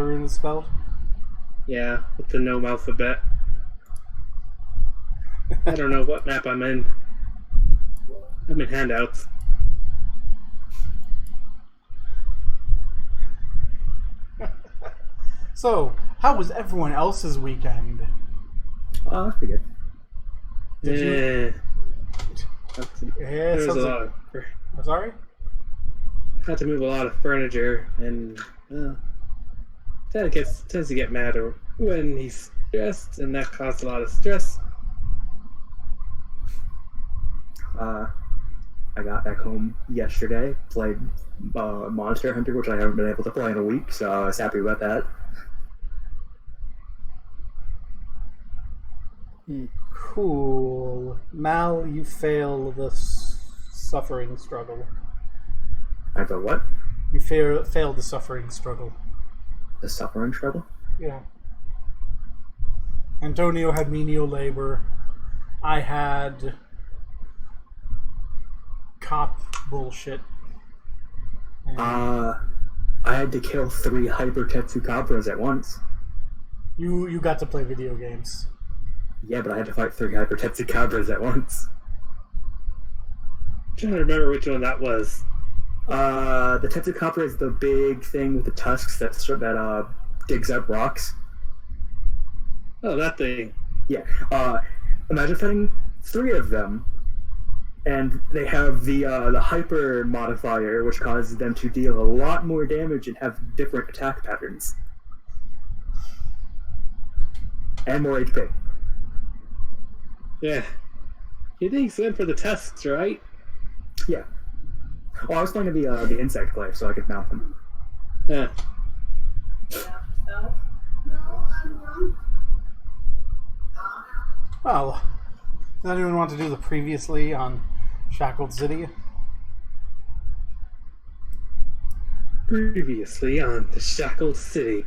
Deltarune is spelled? Yeah, with the gnome alphabet. I don't know what map I'm in. I'm in handouts. So, how was everyone else's weekend? Oh, that's pretty good. Did you? Yeah, There was a sounds lot like. of. Sorry? Had to move a lot of furniture, and Dad tends to get mad or when he's stressed, and that caused a lot of stress. I got back home yesterday, played Monster Hunter, which I haven't been able to play in a week, so I was happy about that. Cool. Mal, you fail the suffering struggle. I go, what? You failed the suffering struggle. The suffering struggle? Yeah. Antonio had menial labor. I had cop bullshit. And I had to kill 3 Hyper Tetsukabras at once. you got to play video games. Yeah, but I had to fight 3 Hyper Tetsukabras at once. I'm trying to remember which one that was. The Tetsukabra is the big thing with the tusks that digs up rocks. Oh, that thing. Yeah. Imagine fighting 3 of them, and they have the hyper modifier, which causes them to deal a lot more damage and have different attack patterns. And more HP. Yeah. You think so for the tusks, right? Yeah. Well, I was playing the insect player, so I could mount them. Yeah. Well, does anyone want to do the previously on Shackled City? Previously on the Shackled City,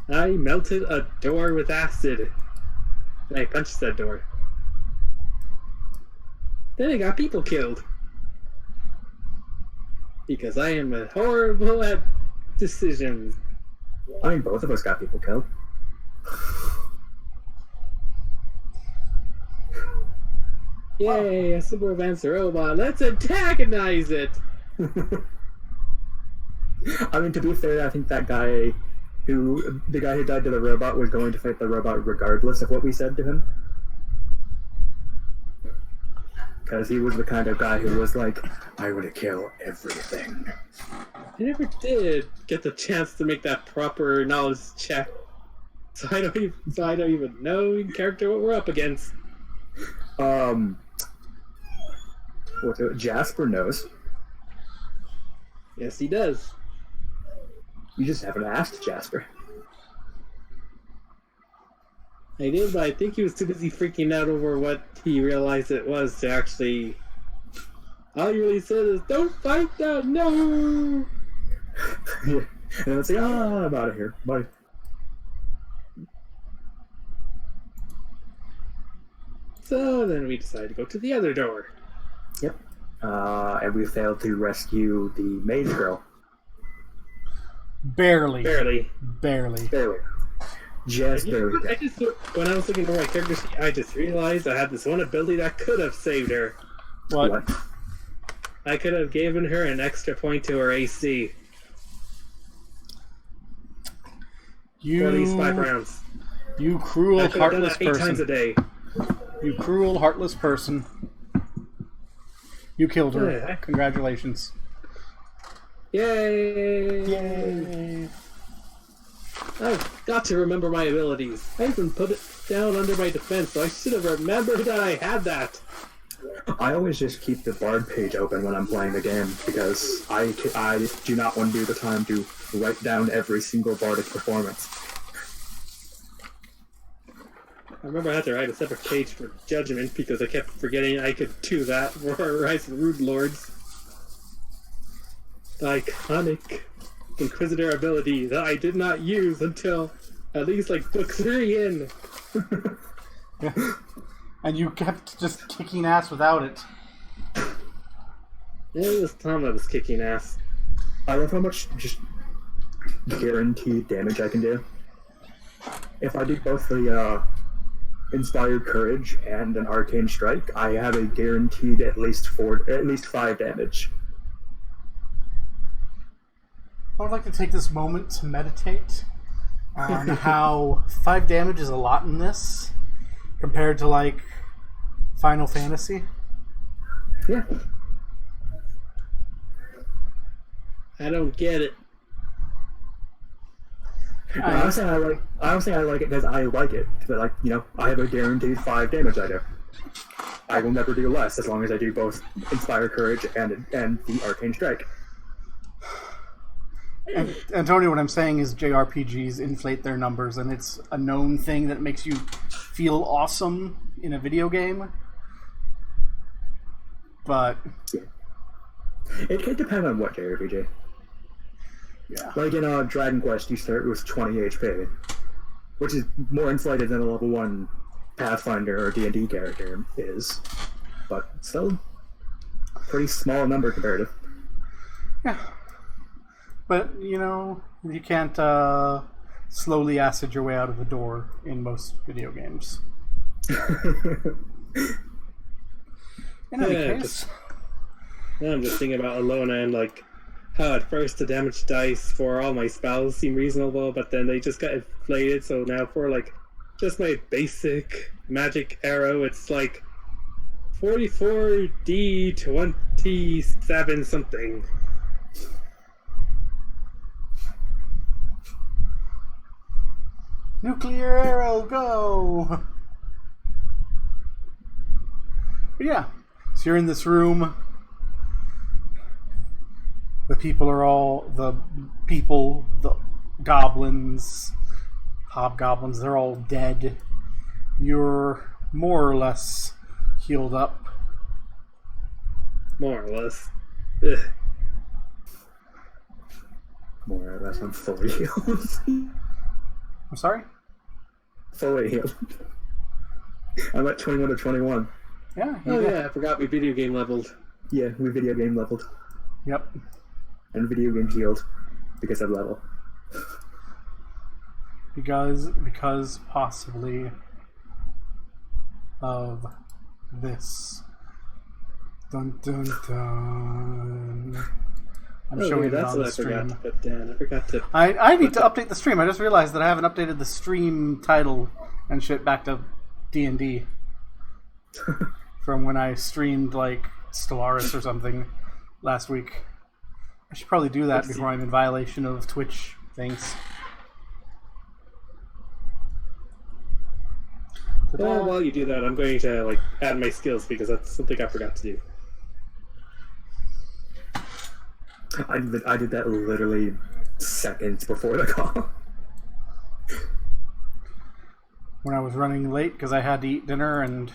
I melted a door with acid. I punched that door. Then I got people killed. Because I am horrible at decisions. I mean, both of us got people killed. Yay, a super advanced robot. Let's antagonize it! I mean, to be fair, I think the guy who died to the robot was going to fight the robot regardless of what we said to him. Because he was the kind of guy who was like, I would kill everything. I never did get the chance to make that proper knowledge check. So I don't even know in character what we're up against. Jasper knows. Yes, he does. You just haven't asked Jasper. I did, but I think he was too busy freaking out over what he realized it was to actually... All he really said is, don't fight that, no! Yeah. And it's like, I'm out of here. Bye. So then we decided to go to the other door. Yep. And we failed to rescue the mage girl. Barely. Barely. Just barely. When I was looking for my character sheet, I just realized I had this one ability that could have saved her. What? I could have given her an extra point to her AC. For at least 5 rounds. You cruel, I could have done heartless that 8 times a person. day. You cruel, heartless person. You killed her. Yeah. Congratulations. Yay! I've got to remember my abilities. I even put it down under my defense, so I should have remembered that I had that. I always just keep the Bard page open when I'm playing the game because I do not want to do the time to write down every single Bardic performance. I remember I had to write a separate page for Judgment because I kept forgetting I could do that for Rise of Rude Lords. The iconic Inquisitor ability that I did not use until at least like book 3 in. Yeah. And you kept just kicking ass without it. It was Tom that was kicking ass. I love how much just guaranteed damage I can do. If I do both the Inspired Courage and an Arcane Strike, I have a guaranteed at least 5 damage. I would like to take this moment to meditate on how 5 damage is a lot in this compared to, like, Final Fantasy. Yeah. I don't get it. I was saying I like it because I like it. But, like, you know, I have a guaranteed 5 damage I do. I will never do less as long as I do both Inspire Courage and the Arcane Strike. And Tony, what I'm saying is JRPGs inflate their numbers, and it's a known thing that makes you feel awesome in a video game. But It can depend on what JRPG. yeah, Like in Dragon Quest, you start with 20 HP, which is more inflated than a level 1 Pathfinder or D&D character is, but still pretty small number comparative. yeah. But you know, you can't slowly acid your way out of the door in most video games. In any case, I'm just thinking about Alona and like how at first the damage dice for all my spells seem reasonable, but then they just got inflated. So now for like just my basic magic arrow, it's like 44d27 something. nuclear arrow, go! But yeah, so you're in this room. The goblins, hobgoblins, they're all dead. You're more or less healed up. More or less. Ugh. More or less, I'm fully healed. I'm sorry? Fully healed. I'm at 21 to 21. Yeah. Oh yeah, I forgot we video game leveled. Yeah, we video game leveled. Yep. And video game healed because of level. Because possibly of this. Dun dun dun. I'm showing it that's on what the I forgot stream. to put down. I forgot to. I need to update the stream. I just realized that I haven't updated the stream title and shit back to D&D from when I streamed like Stellaris or something last week. I should probably do that before I'm in violation of Twitch things. Well, while you do that, I'm going to like add my skills because that's something I forgot to do. I did that literally seconds before the call. When I was running late because I had to eat dinner and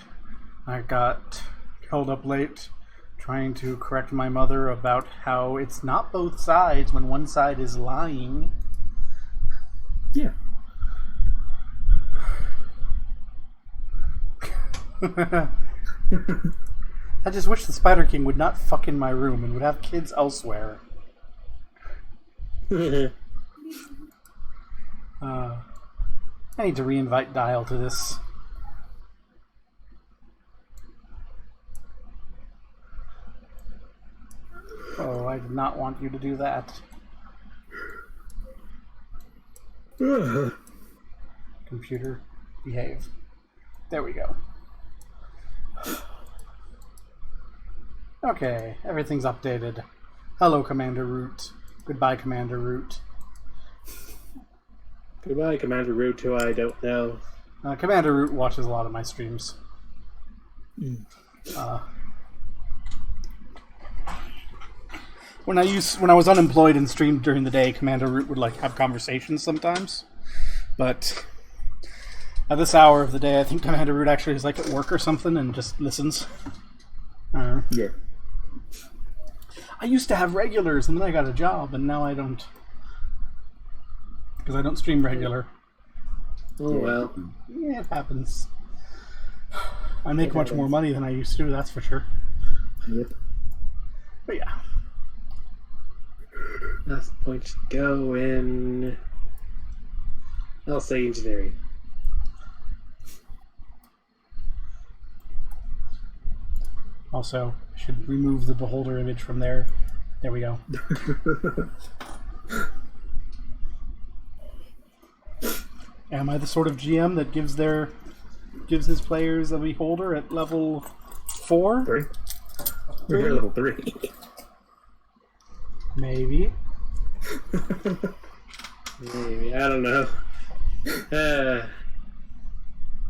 I got held up late trying to correct my mother about how it's not both sides when one side is lying. Yeah. I just wish the Spider King would not fuck in my room and would have kids elsewhere. I need to re-invite Dial to this. Oh, I did not want you to do that. Computer, behave. There we go. Okay, everything's updated. Hello, Commander Root. Goodbye, Commander Root. Goodbye, Commander Root, who I don't know. Commander Root watches a lot of my streams. When I was unemployed and streamed during the day, Commander Root would like have conversations sometimes. But at this hour of the day, I think Commander Root actually is like at work or something and just listens. Yeah. I used to have regulars, and then I got a job, and now I don't. Because I don't stream regular. Oh well. Yeah, it happens. I make much more money than I used to, that's for sure. Yep. But yeah. Last point should go in. I'll say engineering. Also, I should remove the beholder image from there. There we go. Am I the sort of GM that gives his players a beholder at level 4? 3. We're level 3. Maybe. Maybe, I don't know.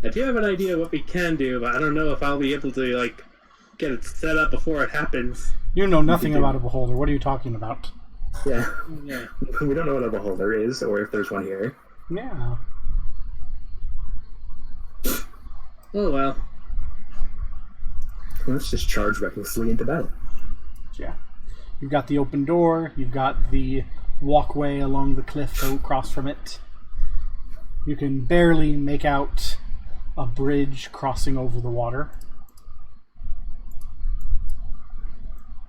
I do have an idea what we can do, but I don't know if I'll be able to, like, get it set up before it happens. You know nothing about a beholder. What are you talking about? Yeah. Yeah. We don't know what a beholder is, or if there's one here. Yeah. Oh well. Let's just charge recklessly into battle. Yeah. You've got the open door. You've got the walkway along the cliff across from it. You can barely make out a bridge crossing over the water.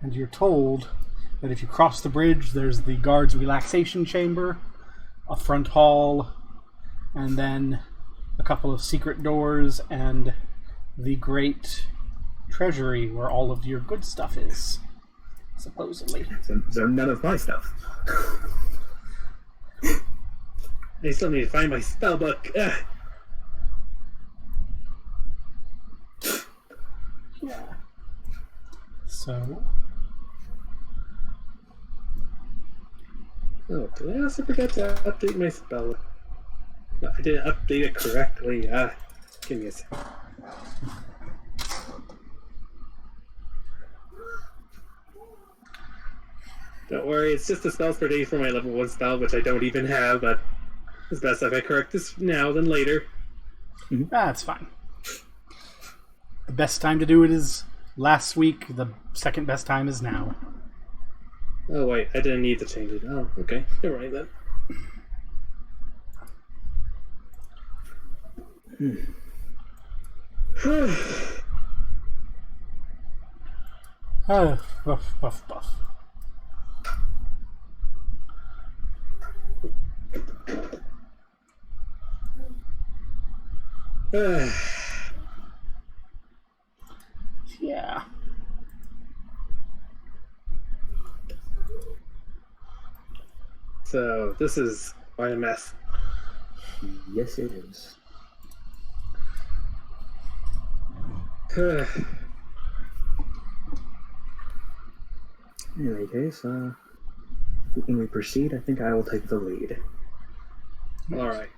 And you're told that if you cross the bridge, there's the guard's relaxation chamber, a front hall, and then a couple of secret doors, and the great treasury where all of your good stuff is, supposedly. So none of my stuff. I still need to find my spell book. Ugh. Yeah. So... Oh, did I also forget to update my spell book? No, I didn't update it correctly. Give me a second. Don't worry, it's just the spells per day for my level 1 spell, which I don't even have, but it's best if I correct this now than later. That's fine. The best time to do it is last week. The second best time is now. Oh wait, I didn't need to change it. Oh, okay. Never mind then. Buff, buff, buff. Yeah. So, this is quite a mess. Yes, it is. Uh, In any case, when we proceed, I think I will take the lead. Alright.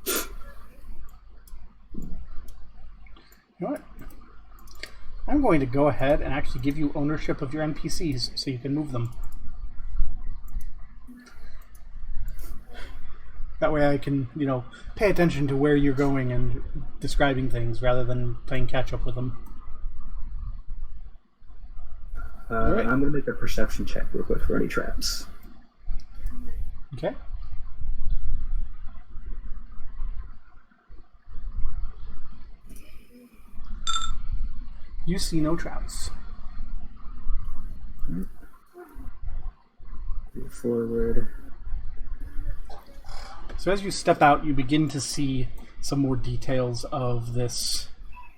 You know what? I'm going to go ahead and actually give you ownership of your NPCs so you can move them. That way I can, pay attention to where you're going and describing things rather than playing catch up with them. I'm going to make a perception check real quick for any traps. Okay. You see no traps. Move forward. So as you step out, you begin to see some more details of this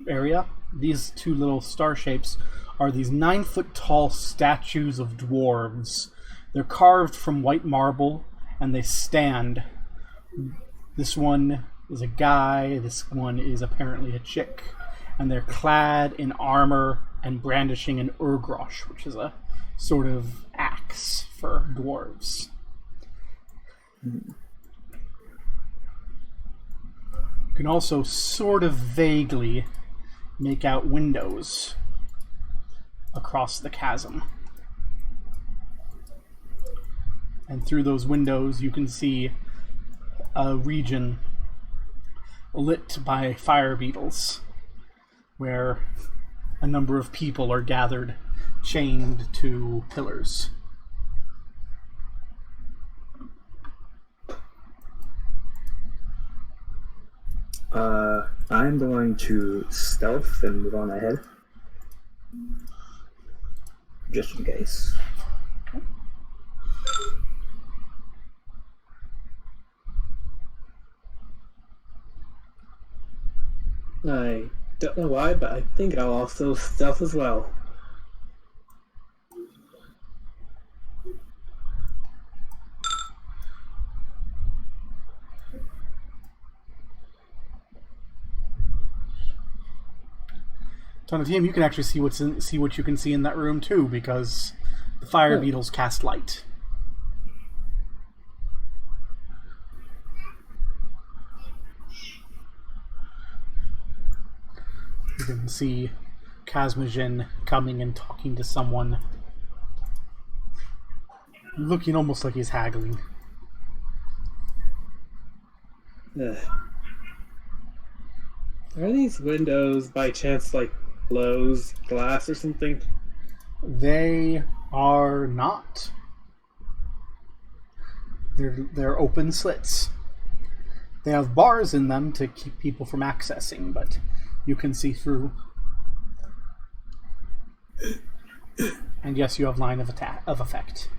area. These two little star shapes are these 9-foot-tall statues of dwarves. They're carved from white marble, and they stand. This one is a guy, this one is apparently a chick, and they're clad in armor and brandishing an urgrosh, which is a sort of axe for dwarves. You can also sort of vaguely make out windows across the chasm. And through those windows you can see a region lit by fire beetles where a number of people are gathered, chained to pillars. I'm going to stealth and move on ahead. Just in case. Okay. I don't know why, but I think I'll also stealth as well. So on a team, you can actually see what you can see in that room too, because the fire Oh. beetles cast light. You can see Kazmajin coming and talking to someone, looking almost like he's haggling. Ugh. Are these windows by chance like closed glass or something? They are not. They're open slits. They have bars in them to keep people from accessing, but you can see through. And yes, you have line of effect.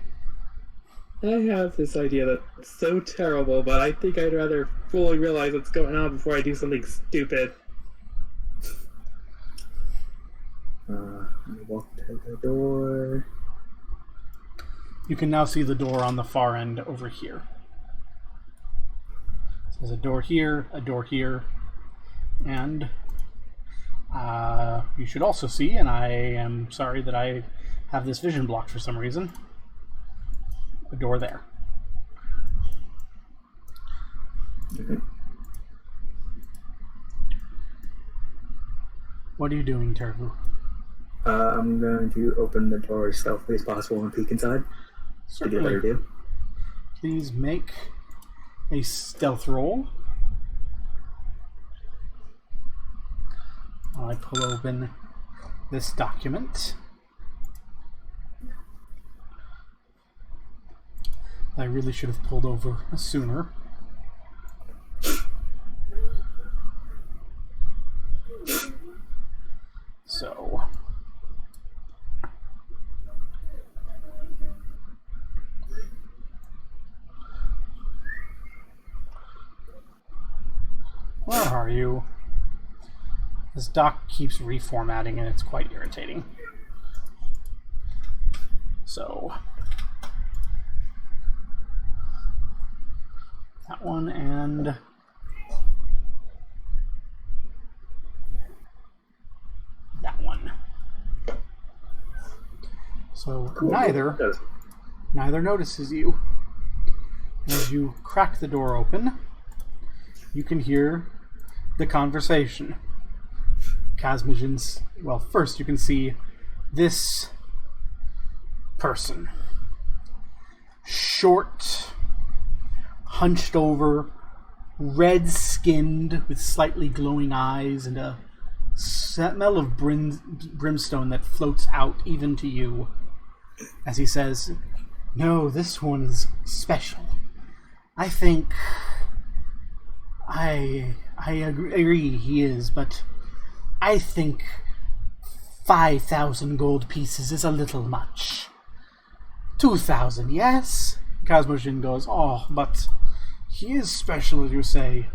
I have this idea that's so terrible, but I think I'd rather fully realize what's going on before I do something stupid. Let me walk to the door. You can now see the door on the far end over here. So there's a door here, and you should also see, and I am sorry that I have this vision blocked for some reason, a door there. Mm-hmm. What are you doing, Tervu? I'm going to open the door as stealthily as possible and peek inside to get a better view. Please make a stealth roll. I pull open this document. I really should have pulled over sooner. So, where are you? This doc keeps reformatting and it's quite irritating. So, that one and that one. So Cool. neither notices you. As you crack the door open, you can hear the conversation. Kazmajin's, well, first you can see this person. Short, hunched over, red-skinned with slightly glowing eyes and a smell of brimstone that floats out even to you. As he says, "No, this one is special. I think I agree he is, but I think 5,000 gold pieces is a little much. 2,000, yes?" Kazmojin goes, "Oh, but he is special, as you say.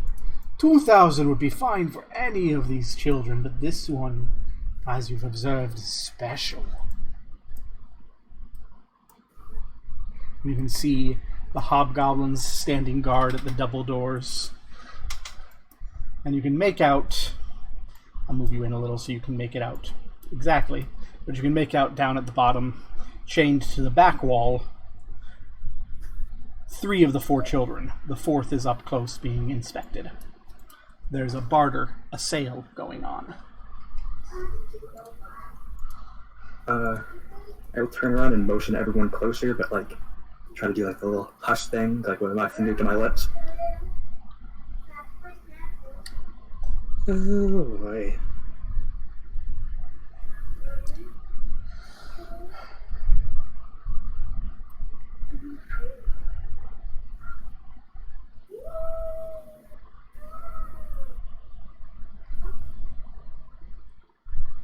2,000 would be fine for any of these children, but this one, as you've observed, is special." You can see the hobgoblins standing guard at the double doors. And you can make out... I'll move you in a little so you can make it out exactly. But you can make out down at the bottom, chained to the back wall, 3 of the 4 children. The 4th is up close being inspected. There's a barter, a sale going on. I'll turn around and motion everyone closer, but like try to do like a little hush thing, like with my finger to my lips. Oh boy.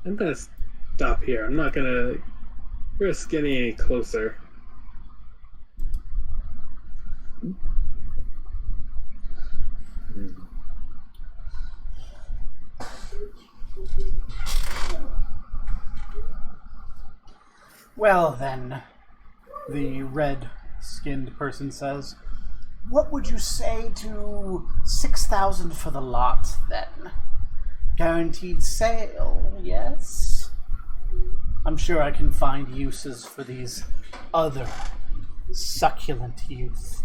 I'm gonna stop here. I'm not gonna risk getting any closer. Well then, the red-skinned person says, what would you say to 6,000 for the lot, then? Guaranteed sale, yes? I'm sure I can find uses for these other succulent youth.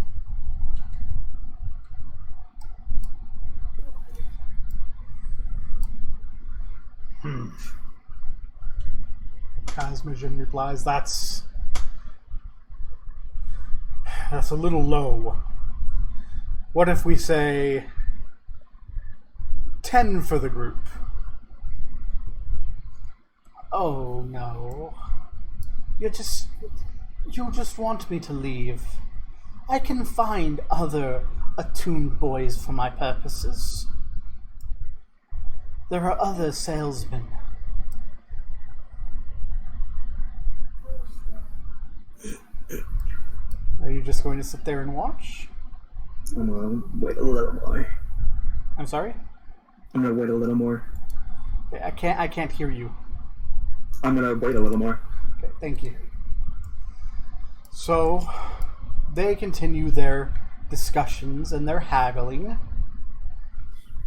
Cosmogen replies, that's a little low. What if we say 10 for the group? Oh no. You just want me to leave. I can find other attuned boys for my purposes. There are other salesmen. Are you just going to sit there and watch? I'm gonna wait a little more. I'm sorry? I'm gonna wait a little more. Okay, I can't hear you. I'm gonna wait a little more. Okay, thank you. So, they continue their discussions and their haggling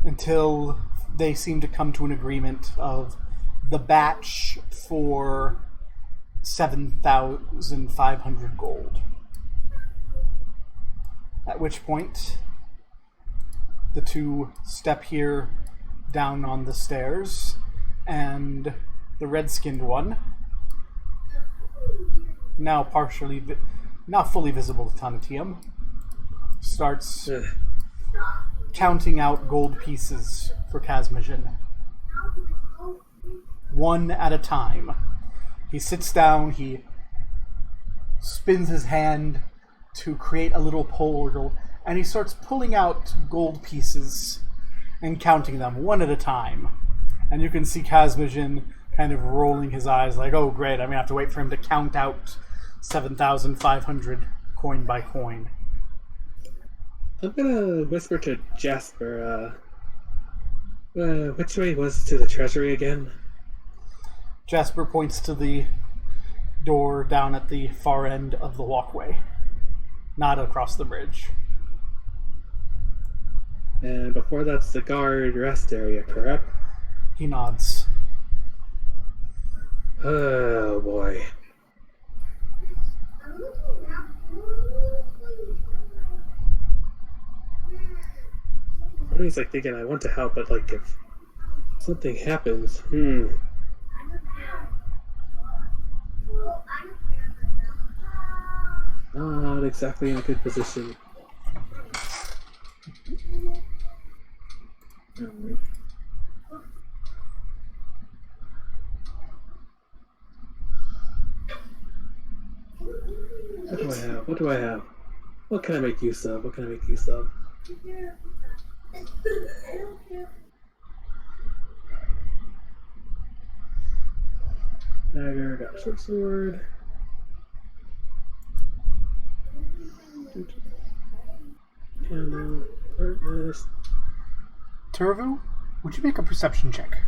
until they seem to come to an agreement of the batch for 7,500 gold. At which point, the two step here down on the stairs, and the red-skinned one, now not fully visible to Tanatium, starts counting out gold pieces for Casmogen. One at a time. He sits down, he spins his hand to create a little portal, and he starts pulling out gold pieces and counting them one at a time. And you can see Casmogen kind of rolling his eyes like, oh great, I'm going to have to wait for him to count out 7,500 coin by coin. I'm gonna whisper to Jasper, which way was to the treasury again? Jasper points to the door down at the far end of the walkway, not across the bridge. And before that's the guard rest area, correct? He nods. Oh boy. He's like thinking, I want to help, but like if something happens, not exactly in a good position. What do I have? What do I have? What can I make use of? What can I make use of? Dagger, got a short sword. Candle, darkness. Turvu, would you make a perception check?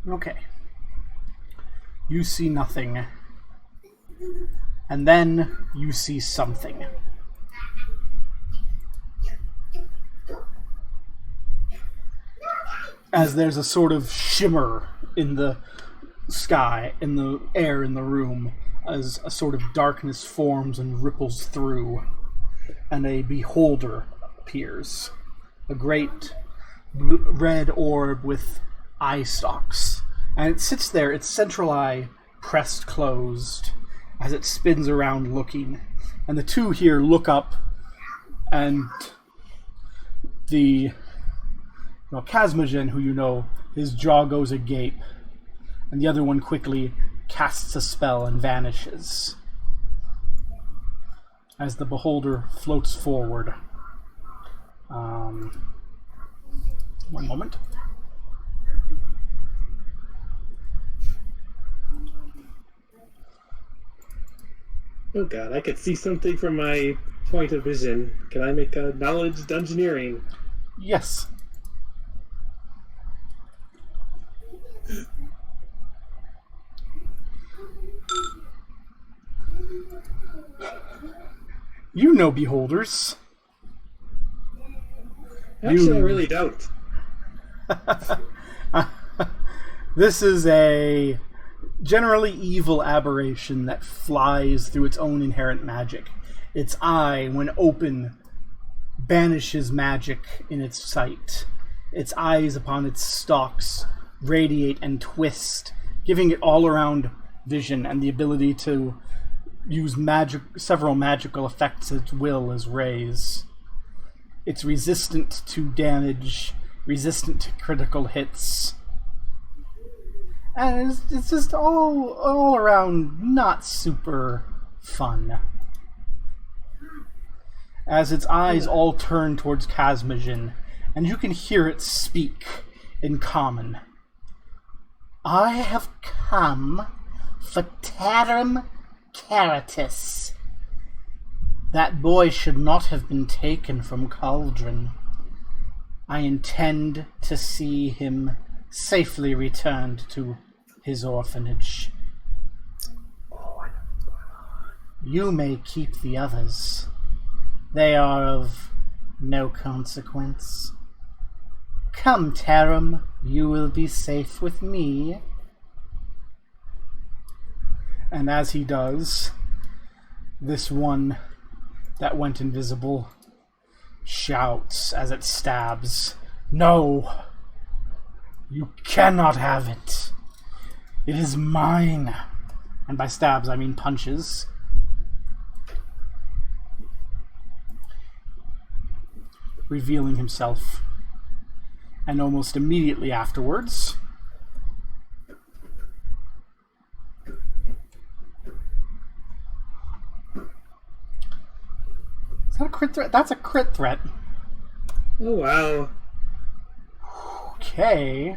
Okay. You see nothing. And then you see something. As there's a sort of shimmer in the sky, in the air in the room, as a sort of darkness forms and ripples through, and a beholder appears. A great red orb with eye stalks. And it sits there, its central eye pressed closed, as it spins around looking. And the two here look up, and the Casmogen, who you know, his jaw goes agape, and the other one quickly casts a spell and vanishes as the beholder floats forward. One moment. Oh god, I could see something from my point of vision, can I make a knowledge dungeoneering? Yes. You know beholders. Actually, I really don't. This is a generally evil aberration that flies through its own inherent magic. Its eye, when open, banishes magic in its sight. Its eyes upon its stalks radiate and twist, giving it all-around vision and the ability to use several magical effects at will as rays. It's resistant to damage, resistant to critical hits. And it's just all around not super fun. As its eyes all turn towards Casmagen, and you can hear it speak in common. I have come for Tarim Caratus. That boy should not have been taken from Cauldron. I intend to see him safely returned to his orphanage. Oh, I know what's going on. You may keep the others. They are of no consequence. Come, Tarim, you will be safe with me. And as he does, this one that went invisible shouts as it stabs, "No! You cannot have it! It is mine!" And by stabs, I mean punches. Revealing himself. And almost immediately afterwards, is that a crit threat? That's a crit threat. Oh, wow. Okay.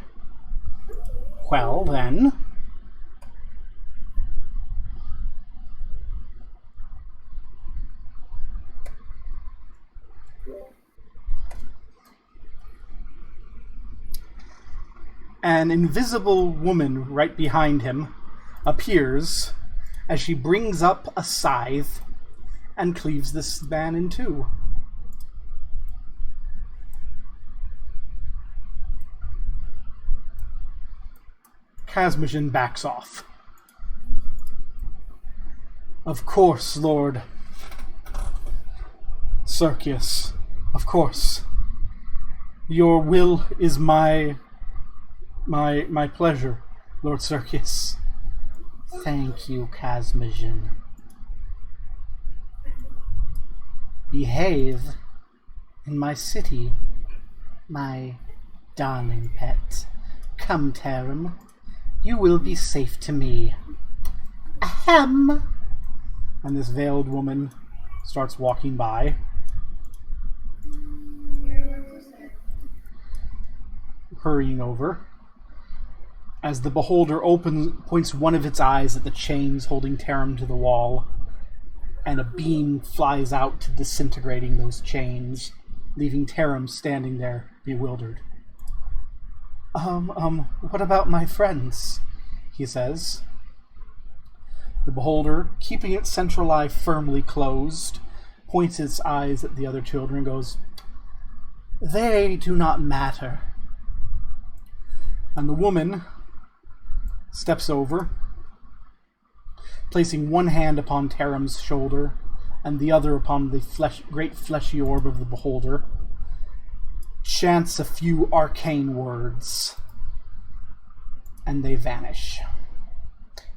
Well, then. An invisible woman right behind him appears as she brings up a scythe and cleaves this man in two. Casmagen backs off. Of course, Lord Circius. Of course. Your will is my pleasure, Lord Circius. Thank you, Casmagen. Behave in my city, my darling pet. Come, Tarim. You will be safe to me. Ahem! And this veiled woman starts walking by. Hurrying over. As the beholder points one of its eyes at the chains holding Tarim to the wall, and a beam flies out, disintegrating those chains, leaving Tarim standing there, bewildered. What about my friends? He says. The beholder, keeping its central eye firmly closed, points its eyes at the other children and goes, "They do not matter." And the woman steps over, placing one hand upon Tarim's shoulder and the other upon the great fleshy orb of the beholder, chants a few arcane words, and they vanish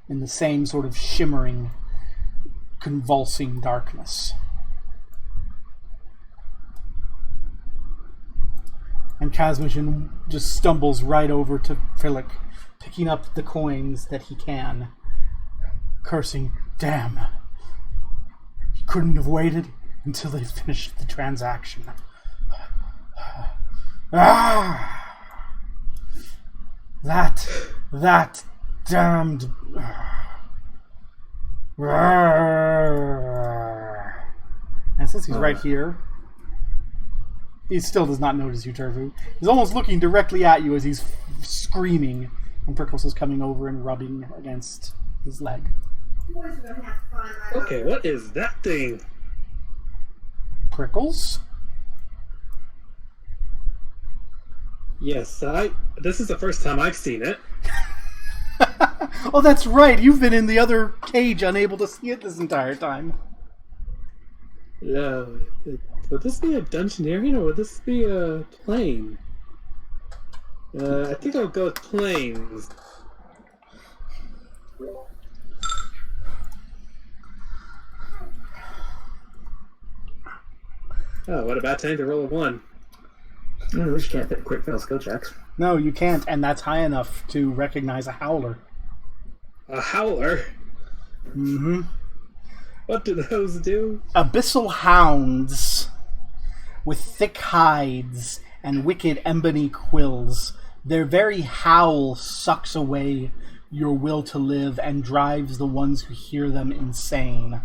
in the same sort of shimmering, convulsing darkness. And Casmagen just stumbles right over to Philic, picking up the coins that he can, cursing, "Damn! He couldn't have waited until they finished the transaction. Ah! That damned..." And since he's right here, he still does not notice you, Turvu. He's almost looking directly at you as he's screaming, and Prickles is coming over and rubbing against his leg. Okay, what is that thing? Prickles? Yes, this is the first time I've seen it. Oh, that's right. You've been in the other cage, unable to see it this entire time. Would this be a dungeoneering or would this be a plane? I think I'll go with planes. Oh, what a bad time to roll a 1. We just can't fit quick fail skill checks. No, you can't, and that's high enough to recognize a howler. A howler? Mm-hmm. What do those do? Abyssal hounds with thick hides and wicked ebony quills. Their very howl sucks away your will to live and drives the ones who hear them insane,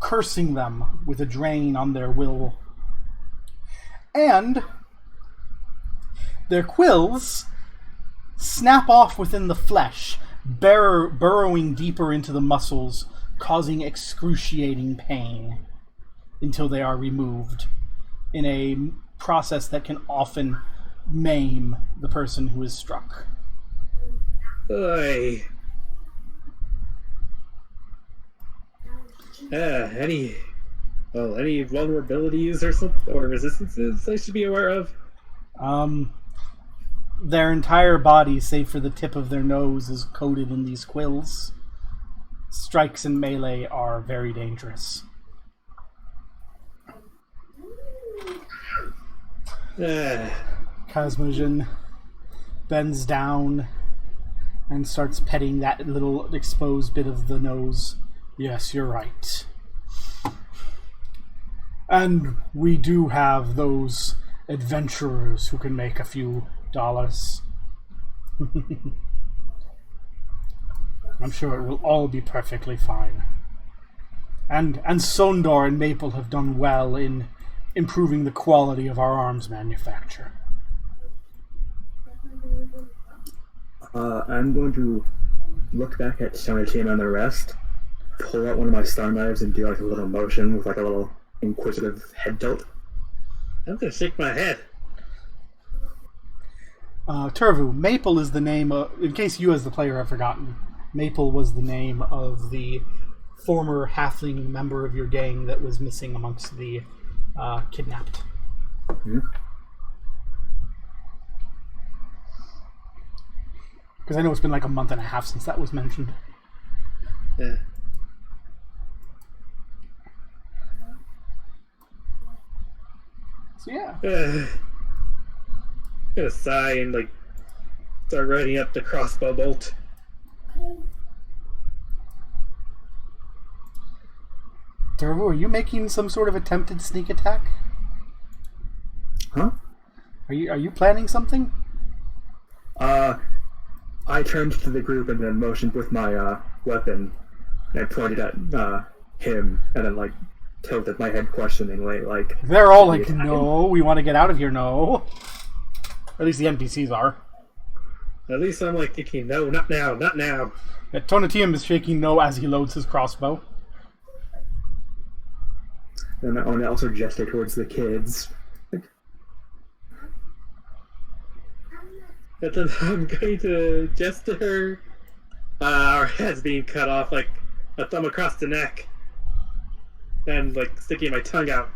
cursing them with a drain on their will. And their quills snap off within the flesh, burrowing deeper into the muscles, causing excruciating pain until they are removed in a process that can often maim the person who is struck. Oy. Any vulnerabilities or something, or resistances I should be aware of? Their entire body, save for the tip of their nose, is coated in these quills. Strikes in melee are very dangerous. Cosmogen bends down and starts petting that little exposed bit of the nose. Yes, you're right. And we do have those adventurers who can make a few dollars. I'm sure it will all be perfectly fine. And Sondor and Maple have done well in improving the quality of our arms manufacture. I'm going to look back at Sonatine and the rest, pull out one of my star knives and do like a little motion with like a little inquisitive head tilt. I'm gonna shake my head. Turvu, Maple is the name of, in case you as the player have forgotten, Maple was the name of the former halfling member of your gang that was missing amongst the kidnapped. Mm-hmm. Because I know it's been like a month and a half since that was mentioned. Yeah. So yeah. I'm gonna sigh and like start riding up the crossbow bolt. Turvu, are you making some sort of attempted sneak attack? Huh? Are you planning something? I turned to the group and then motioned with my weapon and pointed at him and then like tilted my head questioningly, like They're all like, no, we want to get out of here, no. At least the NPCs are. At least I'm like thinking, no, not now, not now. Yeah, Tonatium is shaking no as he loads his crossbow. And I want to also gesture towards the kids. And then I'm going to gesture our heads being cut off, like a thumb across the neck. And like sticking my tongue out.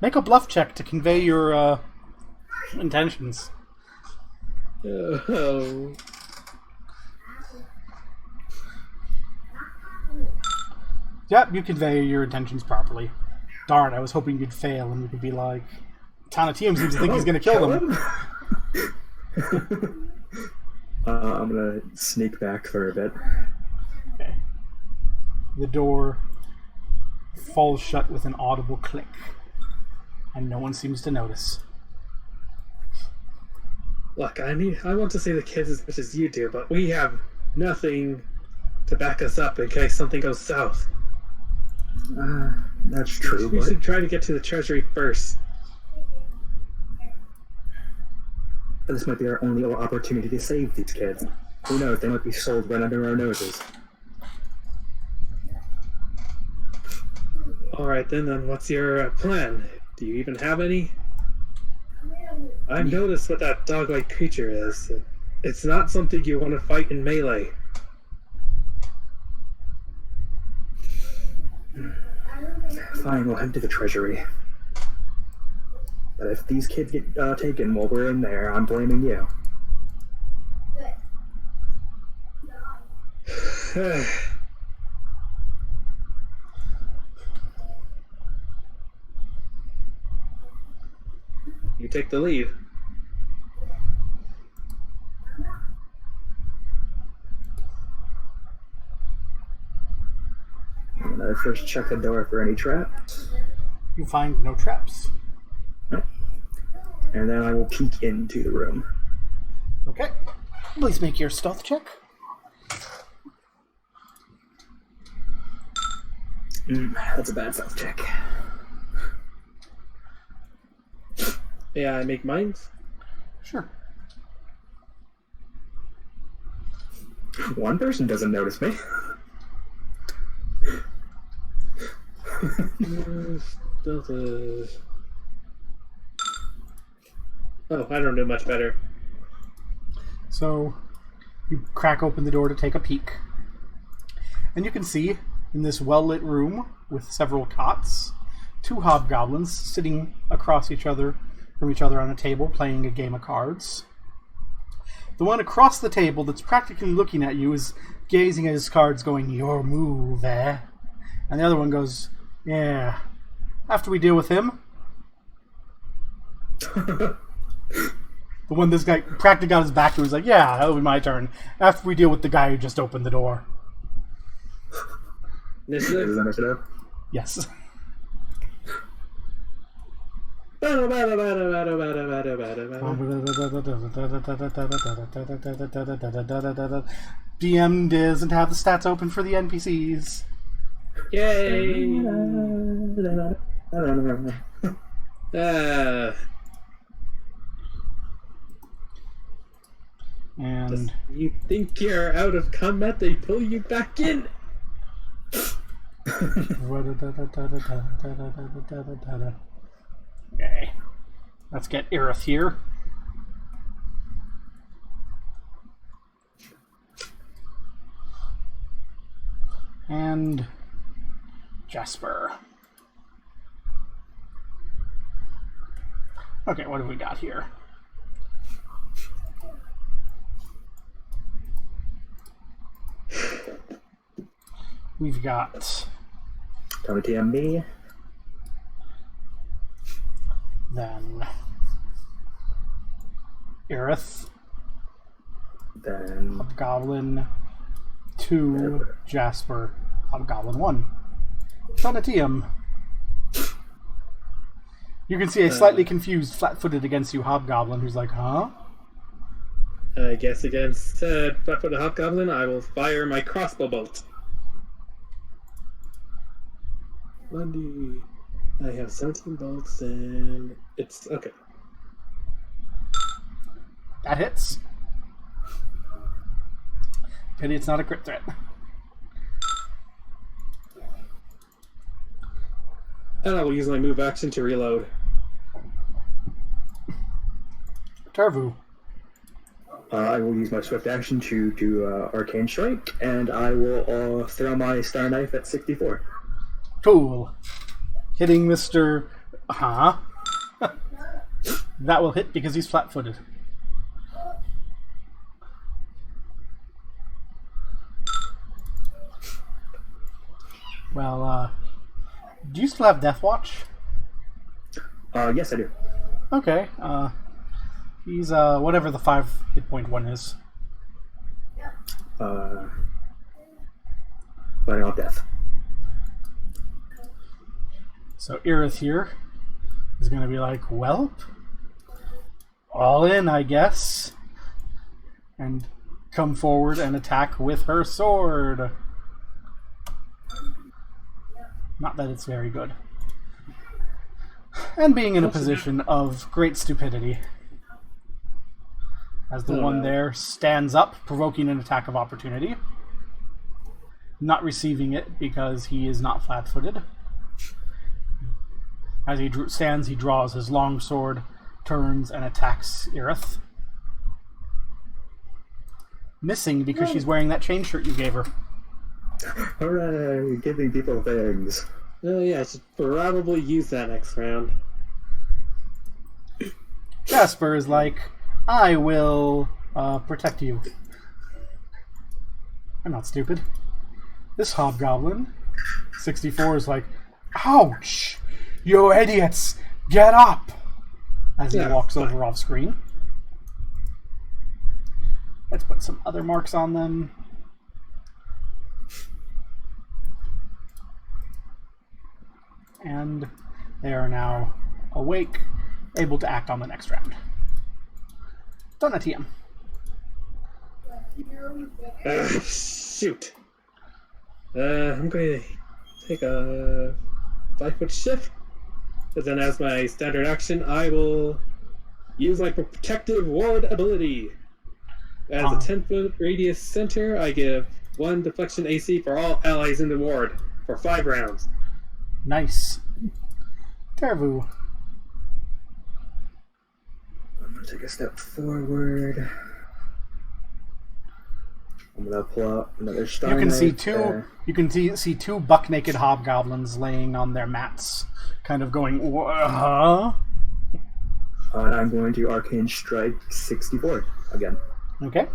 Make a bluff check to convey your intentions. Oh. Yep, you convey your intentions properly. Darn, I was hoping you'd fail and you could be like, Tonatium seems to think he's going to kill them. I'm going to sneak back for a bit. Okay. The door falls shut with an audible click, and no one seems to notice. Look, I want to see the kids as much as you do, but we have nothing to back us up in case something goes south. That's true, We but should try to get to the treasury first. this might be our only opportunity to save these kids. Who knows? They might be sold right under our noses. Alright then what's your plan? Do you even have any? I've noticed what that dog-like creature is. It's not something you want to fight in melee. Fine, we'll head to the treasury. But if these kids get taken while we're in there, I'm blaming you. You take the lead. I'm gonna first check the door for any traps. You find no traps. And then I will peek into the room. Okay. Please make your stealth check. That's a bad stealth check. Yeah, I make mines. Sure. One person doesn't notice me. Stealth is... Oh, I don't do much better. So, you crack open the door to take a peek. And you can see, in this well-lit room with several cots, 2 hobgoblins sitting across from each other on a table playing a game of cards. The one across the table that's practically looking at you is gazing at his cards going, "Your move, eh?" And the other one goes, "Yeah. After we deal with him." The one this guy practically got his back to was like, "Yeah, that'll be my turn. After we deal with the guy who just opened the door." Initiative? Yes. DM doesn't have the stats open for the NPCs. Yay! And you think you're out of combat, they pull you back in. okay, let's get Aerith here. And Jasper. Okay, what have we got here? We've got Tony TMB. then Aerith, Then Hobgoblin 2, Jasper, Hobgoblin 1. Sonatium. You can see a slightly confused, flat-footed against you Hobgoblin who's like, huh? I guess against flat-footed Hobgoblin, I will fire my crossbow bolt. I have 17 bolts and it's okay. That hits. Pity it's not a crit threat. And I will use my move action to reload. Tarvu. I will use my swift action to do Arcane Strike, and I will throw my Star Knife at 64. Cool. Hitting Mr. Huh? That will hit because he's flat-footed. Well, do you still have Death Watch? Yes, I do. Okay, he's, whatever the 5 hit point one is. But I don't have death. So Aerith here is going to be like, "Welp, all in, I guess," and come forward and attack with her sword. Not that it's very good. And being in a position of great stupidity. As the one there stands up, provoking an attack of opportunity. Not receiving it because he is not flat-footed. As he stands, he draws his long sword, turns, and attacks Irith. Missing because she's wearing that chain shirt you gave her. Hooray! Giving people things. Oh yeah, I should probably use that next round. Jasper is like, I will protect you. I'm not stupid. This hobgoblin, 64, is like, ouch! You idiots! Get up! As he walks over off screen. Let's put some other marks on them. And they are now awake, able to act on the next round. Donatium. Shoot. I'm going to take a 5-foot shift. But then as my standard action, I will use my protective ward ability. As a 10-foot radius center, I give 1 deflection AC for all allies in the ward for 5 rounds. Nice. Tervu. I'm gonna take a step forward. I'm gonna pull out another Stein. You can see two. You can see two buck-naked hobgoblins laying on their mats, kind of going, huh? And I'm going to Arcane Strike 64 again. Okay.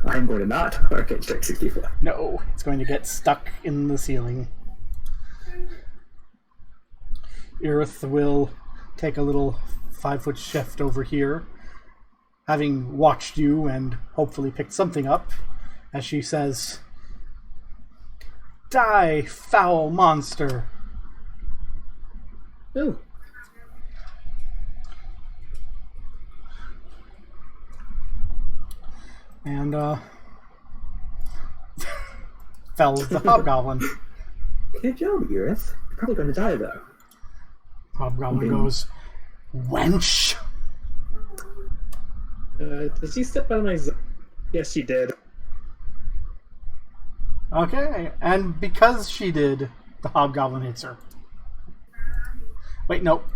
I'm going to not Arcane Strike 64. No, it's going to get stuck in the ceiling. Irith will take a little 5-foot shift over here, having watched you and hopefully picked something up, as she says, "Die, foul monster!" Ooh. And, fells the hobgoblin. Good job, Irith. You're probably going to die, though. Hobgoblin goes, "Wench!" Did she step on my... Yes, she did. Okay, and because she did, the hobgoblin hits her. Wait, nope.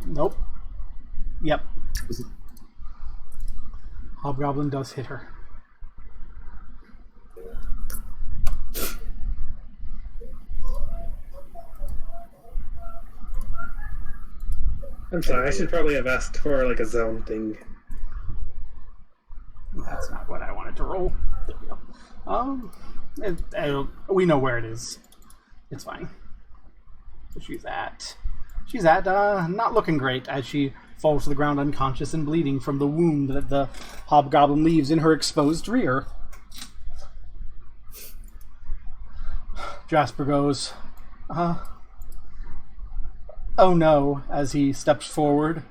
Yep. Hobgoblin does hit her. I'm sorry, I should probably have asked for like a zone thing. That's not what I wanted to roll. There we go. We know where it is. It's fine. So she's at not looking great as she falls to the ground unconscious and bleeding from the wound that the hobgoblin leaves in her exposed rear. Jasper goes, "Oh no," as he steps forward,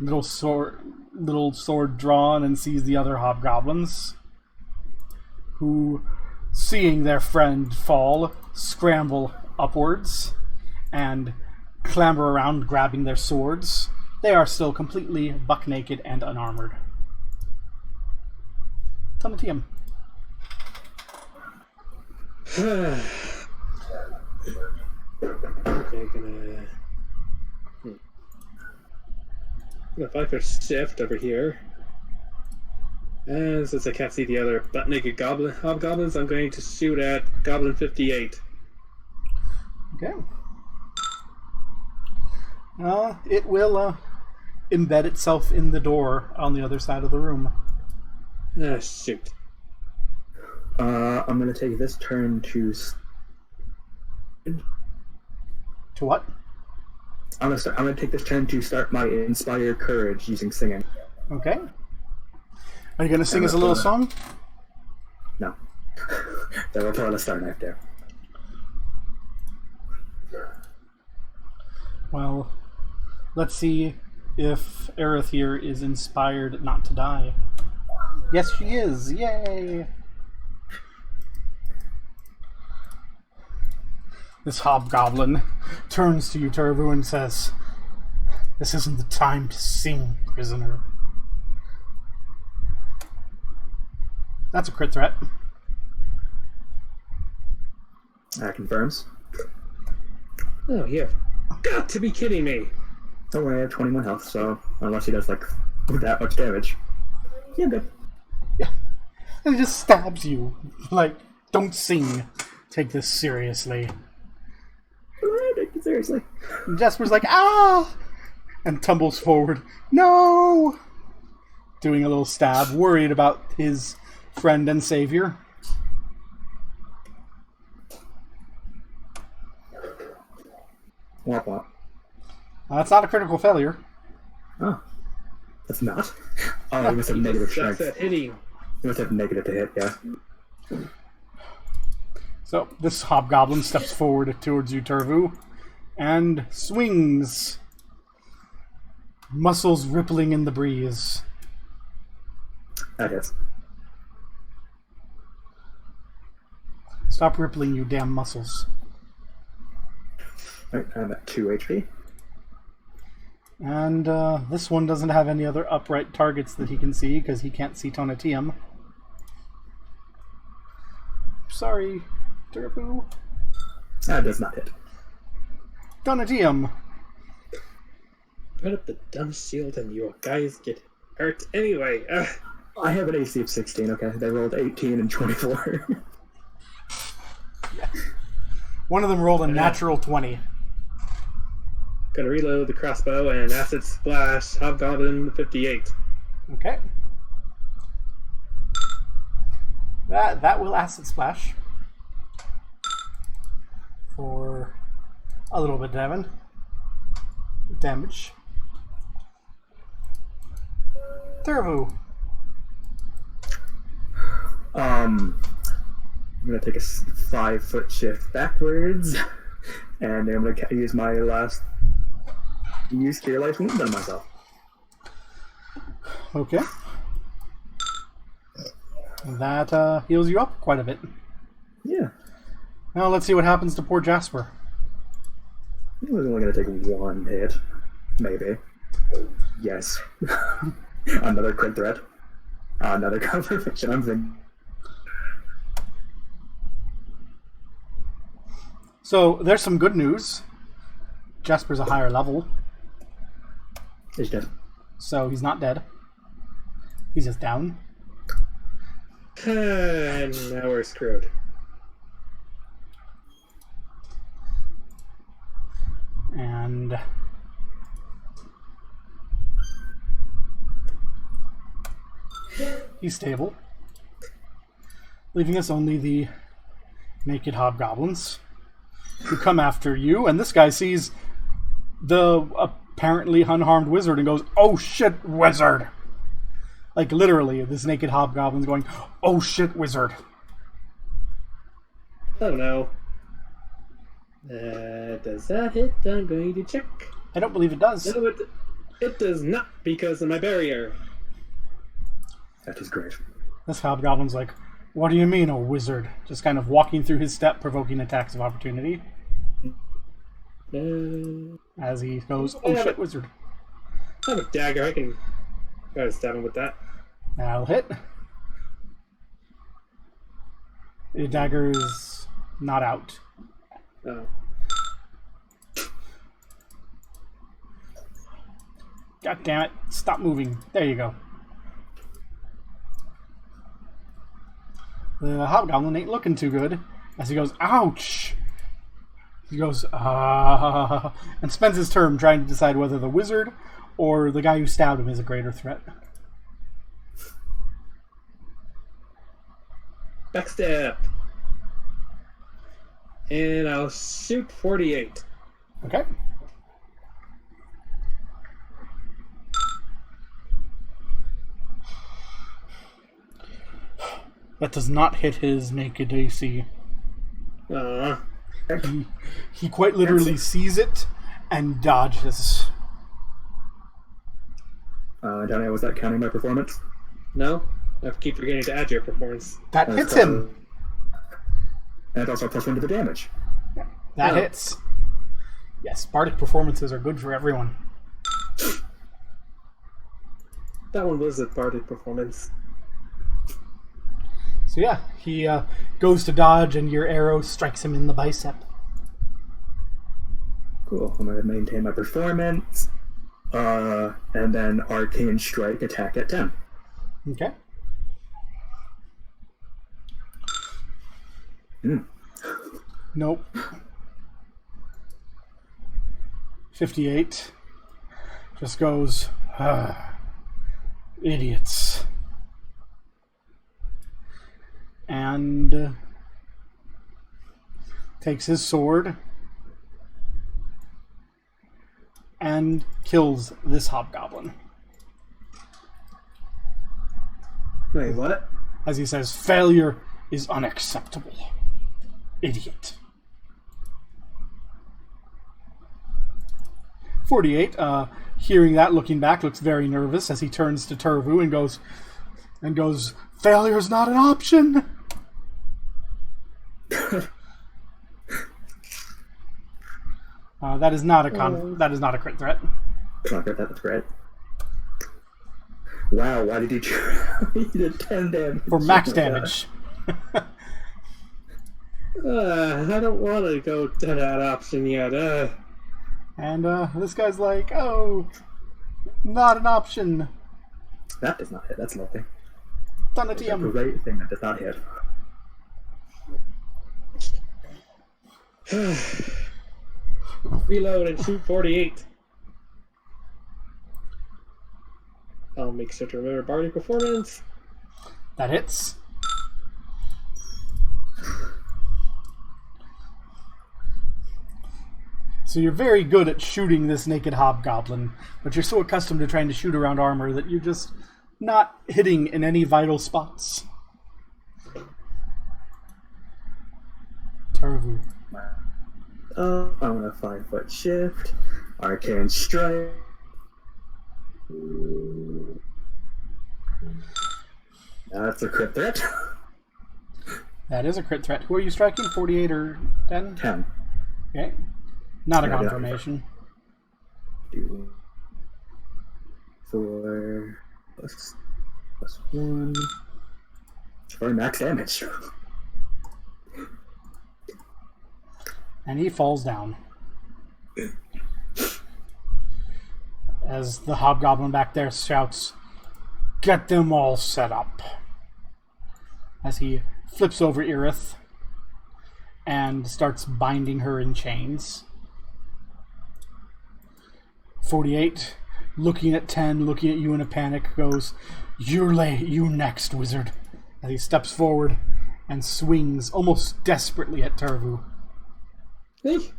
little sword drawn, and sees the other hobgoblins, who, seeing their friend fall, scramble upwards and clamber around grabbing their swords. They are still completely buck naked and unarmored. Tumatium. Okay, gonna 5-foot shift over here. And since I can't see the other butt-naked hobgoblins, I'm going to shoot at Goblin 58. Okay. It will embed itself in the door on the other side of the room. Ah, shoot. I'm going to take this turn to... To what? I'm going to take this turn to start my Inspire Courage using singing. Okay. Are you going to sing us a little song? No. Then we'll throw a star knife there. Well, let's see if Aerith here is inspired not to die. Yes, she is. Yay! This hobgoblin turns to you, Turvu, and says, "This isn't the time to sing, prisoner." That's a crit threat. That confirms. Oh, you have got to be kidding me. Don't worry, I have 21 health, so unless he does like that much damage. Yeah, good. Yeah. And he just stabs you. Like, don't sing. Take this seriously. Take it seriously. And Jasper's like, ah! And tumbles forward. No! Doing a little stab, worried about his friend and savior. Womp womp. That's not a critical failure. Oh. That's not. Oh, he must have negative Sucks strength. at hitting. He must have negative to hit, yeah. So, this hobgoblin steps forward towards you, Turvu, and swings. Muscles rippling in the breeze. That hits. Stop rippling, you damn muscles. Alright, I'm at 2 HP. And this one doesn't have any other upright targets that he can see because he can't see Tonatium. Sorry, Turvu. That does not hit. Tonatium. Put up the dumb shield and your guys get hurt anyway. I have an AC of 16, okay? They rolled 18 and 24. One of them rolled a natural 20. Gonna reload the crossbow and acid splash Hobgoblin 58. Okay. That will acid splash for a little bit of damage. Turvu. I'm gonna take a 5-foot shift backwards, and then I'm gonna use my last Cure Life Wound on myself. Okay. That heals you up quite a bit. Yeah. Now let's see what happens to poor Jasper. I was only gonna take one hit. Maybe. Yes. Another crit threat. Another confirmation. I'm thinking. So there's some good news. Jasper's a higher level, He's dead. so he's not dead. He's just down. And now we're screwed. And he's stable, leaving us only the naked hobgoblins who come after you. And this guy sees the apparently unharmed wizard and goes, "Oh shit, wizard!" Like literally, this naked hobgoblin's going, "Oh shit, wizard!" Oh no. Does that hit? I'm going to check. I don't believe it does. No, it does not because of my barrier. That is great. This hobgoblin's like, "What do you mean, oh wizard?" Just kind of walking through his step, provoking attacks of opportunity as he goes, "Oh shit, wizard!" I have a dagger. I can try to stab him with that. That'll hit. The dagger is not out. Oh. God damn it! Stop moving. There you go. The hobgoblin ain't looking too good as he goes, "Ouch!" He goes, "Ah," and spends his turn trying to decide whether the wizard or the guy who stabbed him is a greater threat. Backstep. And I'll shoot 48. Okay. That does not hit his naked AC. He quite literally sees it and dodges. Johnny, was that counting my performance? No? I keep forgetting to add your performance. That hits him. And it's also +1 to the damage. That Oh. hits. Yes, bardic performances are good for everyone. That one was a bardic performance. So yeah, he goes to dodge, and your arrow strikes him in the bicep. Cool. I'm gonna maintain my performance. And then Arcane Strike attack at 10. Okay. Nope. 58. Just goes, idiots. And takes his sword and kills this hobgoblin. Wait, what? As he says, failure is unacceptable. Idiot. 48, hearing that, looking back, looks very nervous as he turns to Turvu and goes, failure's not an option. That is not a crit threat. Conquer that threat. Wow, why did he he did 10 damage? For max Oh my damage. I don't want to go to that option yet. And this guy's like, oh, not an option. God. That does not hit, that's lovely. Done a That's a TM. great thing that does not hit. Reload and shoot 48. I'll make sure to remember bardic performance. That hits. So you're very good at shooting this naked hobgoblin, but you're so accustomed to trying to shoot around armor that you're just not hitting in any vital spots. Turvu. I'm gonna 5-foot shift. Arcane Strike. That's a crit threat. That is a crit threat. Who are you striking? 48 or 10? 10. Okay. Not a Yeah, confirmation. 4 plus 1 for max damage. And he falls down. As the hobgoblin back there shouts, "Get them all set up." As he flips over Irith and starts binding her in chains. 48, looking at 10, looking at you in a panic, goes, you next, wizard. As he steps forward and swings almost desperately at Turvu. Hey,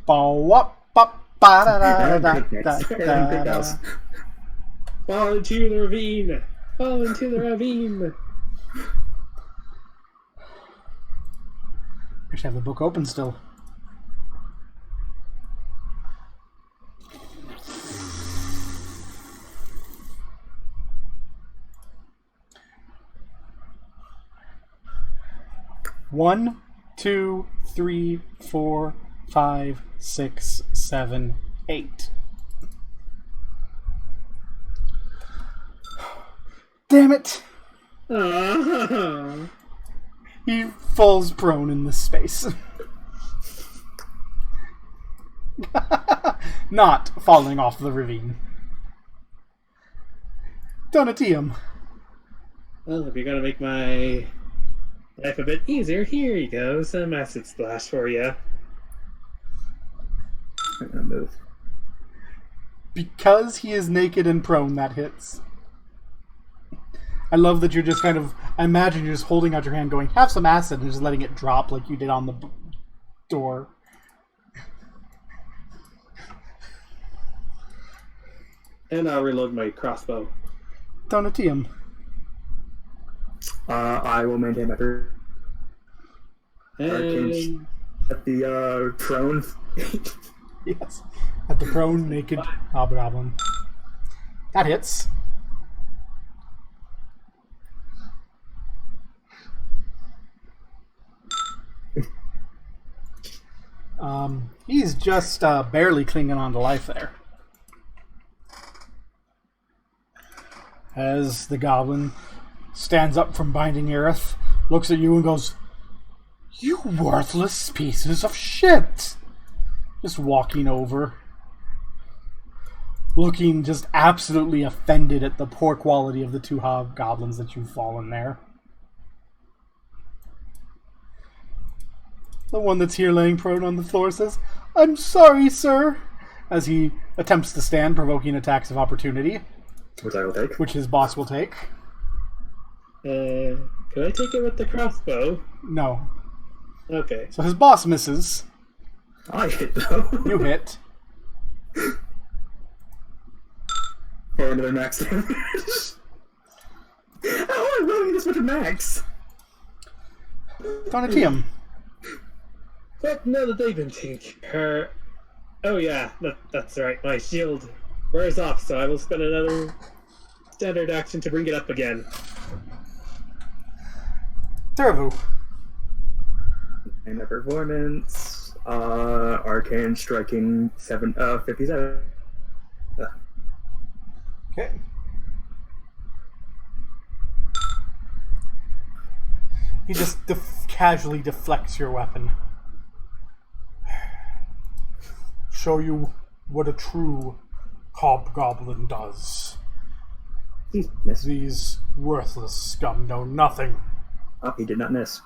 Everything else. fall into the ravine! Fall into the ravine! I should have the book open still. One, 2, 3, 4, 5, 6, 7, 8. Damn it! Ah. He falls prone in this space. Not falling off the ravine. Donatium. Well, if you're gonna make my life a bit easier, here you go. Some acid splash for you. I'm gonna move. Because he is naked and prone, that hits. I love that you're just kind of... I imagine you're just holding out your hand going, have some acid, and just letting it drop like you did on the door. And I'll reload my crossbow. Donatium. I will maintain my And at the prone. Yes. At the prone, naked hobgoblin. That hits. He's just barely clinging on to life there. As the goblin stands up from binding Aerith, looks at you and goes, "You worthless pieces of shit!" Just walking over. Looking just absolutely offended at the poor quality of the two hobgoblins that you've fallen there. The one that's here laying prone on the floor says, "I'm sorry, sir," as he attempts to stand, provoking attacks of opportunity. Which I will take. Which his boss will take. Can I take it with the crossbow? No. Okay. So his boss misses. I hit, though. You hit. For another max damage. How am I rolling this much of max? Donatium. But now that they've been taken care... Oh yeah, that's right. My shield wears off, so I will spend another standard action to bring it up again. Turvu. And the performance, arcane striking 57. Okay. He just casually deflects your weapon. Show you what a true hobgoblin does. Miss. These worthless scum know nothing. Oh, he did not miss.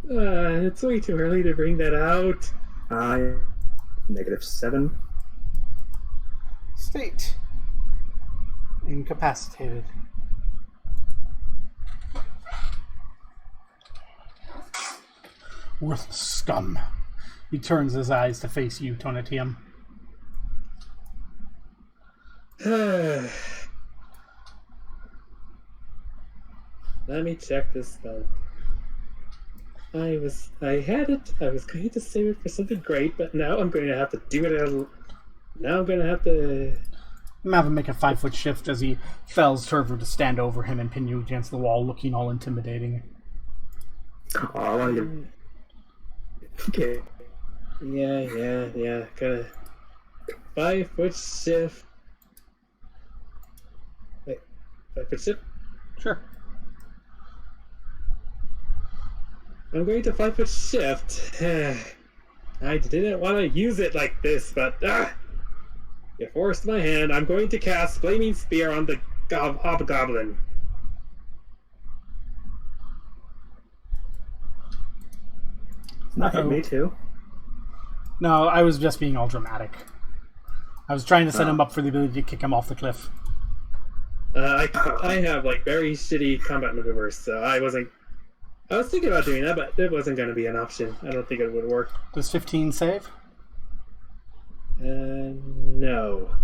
It's way too early to bring that out. -7. State. Incapacitated. Worthless scum. He turns his eyes to face you, Tonatium. Let me check this spell. I had it. I was going to save it for something great, but now I'm going to have to do it. Now I'm going to have to... Have him make a 5-foot shift as he fells Turvu to stand over him and pin you against the wall, looking all intimidating. Oh, I want to get... Okay. Yeah. Gotta 5-foot shift. Wait, 5-foot shift? Sure. I'm going to 5-foot shift. I didn't want to use it like this, but you forced my hand. I'm going to cast Flaming Spear on the hobgoblin. Not hit me too. No, I was just being all dramatic. I was trying to set him up for the ability to kick him off the cliff. I have like very shitty combat maneuvers, so I was thinking about doing that, but it wasn't going to be an option. I don't think it would work. Does 15 save? No.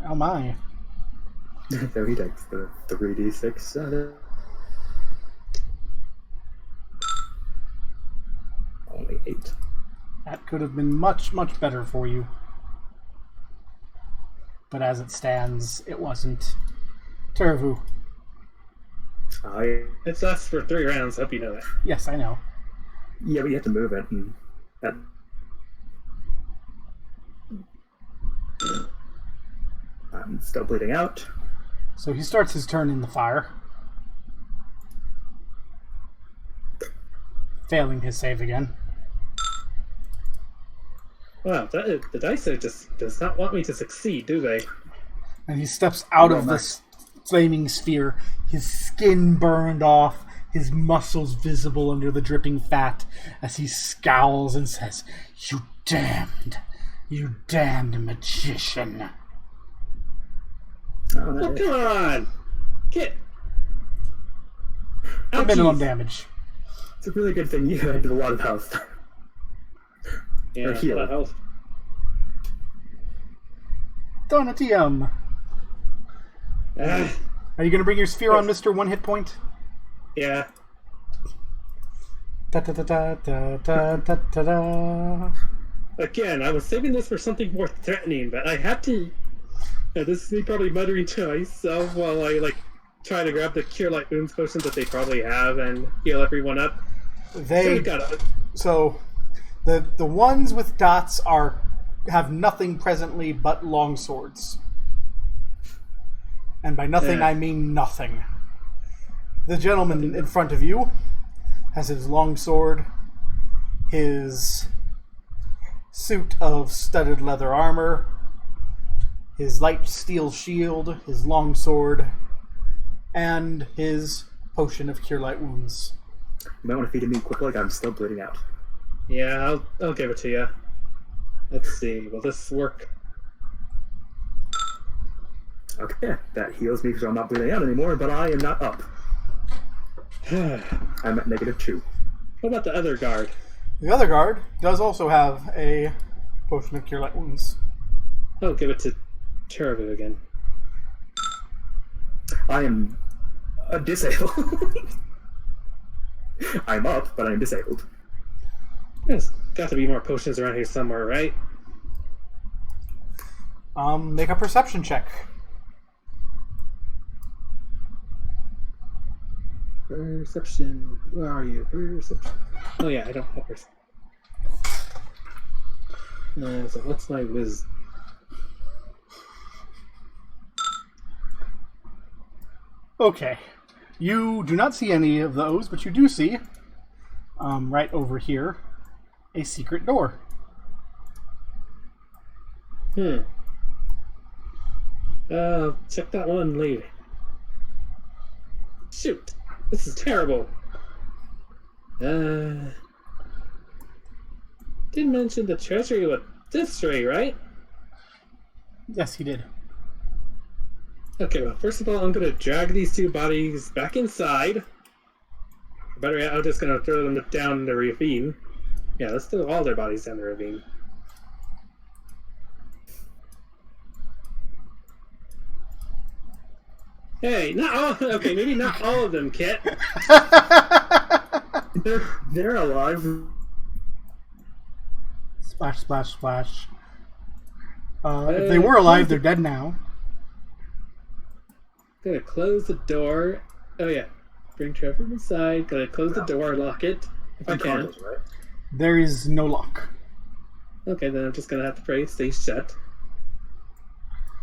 Oh my. So he takes the 3d6. Only 8. That could have been much, much better for you. But as it stands, it wasn't. Turvu. It lasts for 3 rounds. Hope you know that. Yes, I know. Yeah, but you have to move it. And that... I'm still bleeding out. So he starts his turn in the fire. Failing his save again. Wow, the dice just does not want me to succeed, do they? And he steps out of this flaming sphere, his skin burned off, his muscles visible under the dripping fat, as he scowls and says, you damned magician." Oh, come on! Get... Minimum damage. It's a really good thing you had a lot of health. Yeah, a lot of health. Donatium. Are you going to bring your sphere on Mr. 1 hit point? Yeah. Da da da da da da da da da. Again, I was saving this for something more threatening, but I had to... this is me probably muttering to myself while I, try to grab the Cure Light Wounds potion that they probably have and heal everyone up. They got it. so the ones with dots have nothing presently but long swords. And by nothing, Yeah. I mean nothing. The gentleman in front of you has his long sword, his suit of studded leather armor, his light steel shield, his long sword, and his potion of Cure Light Wounds. You might want to feed me quickly, like I'm still bleeding out. Yeah, I'll give it to you. Let's see. Will this work? Okay, that heals me because I'm not bleeding out anymore, but I am not up. I'm at -2. What about the other guard? The other guard does also have a potion of Cure Light Wounds. I'll give it to Charavu again. I am disabled. I'm up, but I'm disabled. There's got to be more potions around here somewhere, right? Make a perception check. Perception. Where are you? Perception. Oh yeah, I don't have perception. So what's my wisdom? Okay. You do not see any of those, but you do see, right over here, a secret door. Check that one later. Shoot! This is terrible. Didn't mention the treasury with this way, right? Yes, he did. Okay, well, first of all, I'm gonna drag these two bodies back inside. Better yet, I'm just gonna throw them down the ravine. Yeah, let's throw all their bodies down the ravine. Hey, not all. Okay, maybe not all of them, Kit. They're alive. Splash, splash, splash. If they were alive, they're dead now. Gonna close the door. Oh yeah, bring Trevor inside. Gonna close the door, lock it if I can. Unconscious, right? There is no lock. Okay, then I'm just gonna have to pray it stays shut.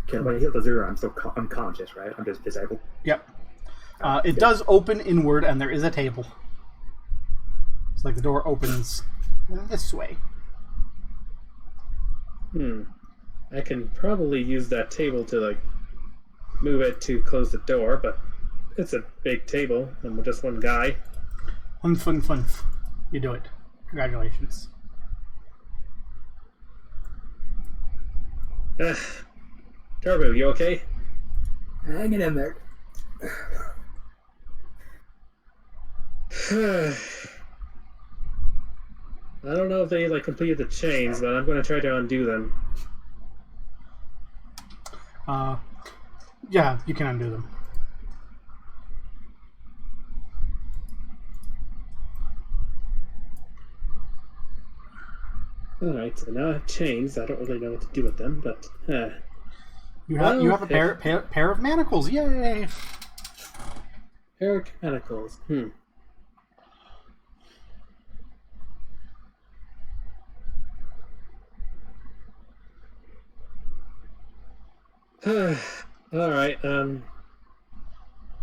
Okay, when I heal to 0, I'm still unconscious, right? I'm just disabled. Yep. It does open inward, and there is a table. It's like the door opens this way. I can probably use that table to like move it to close the door, but it's a big table and with just one guy. Fun. You do it. Congratulations. Turbo, you okay? Hanging in there. I don't know if they like completed the chains, but I'm going to try to undo them. Yeah, you can undo them. Alright, so now I have chains. I don't really know what to do with them, but... You have a pair of manacles. Yay! Eric manacles. Alright,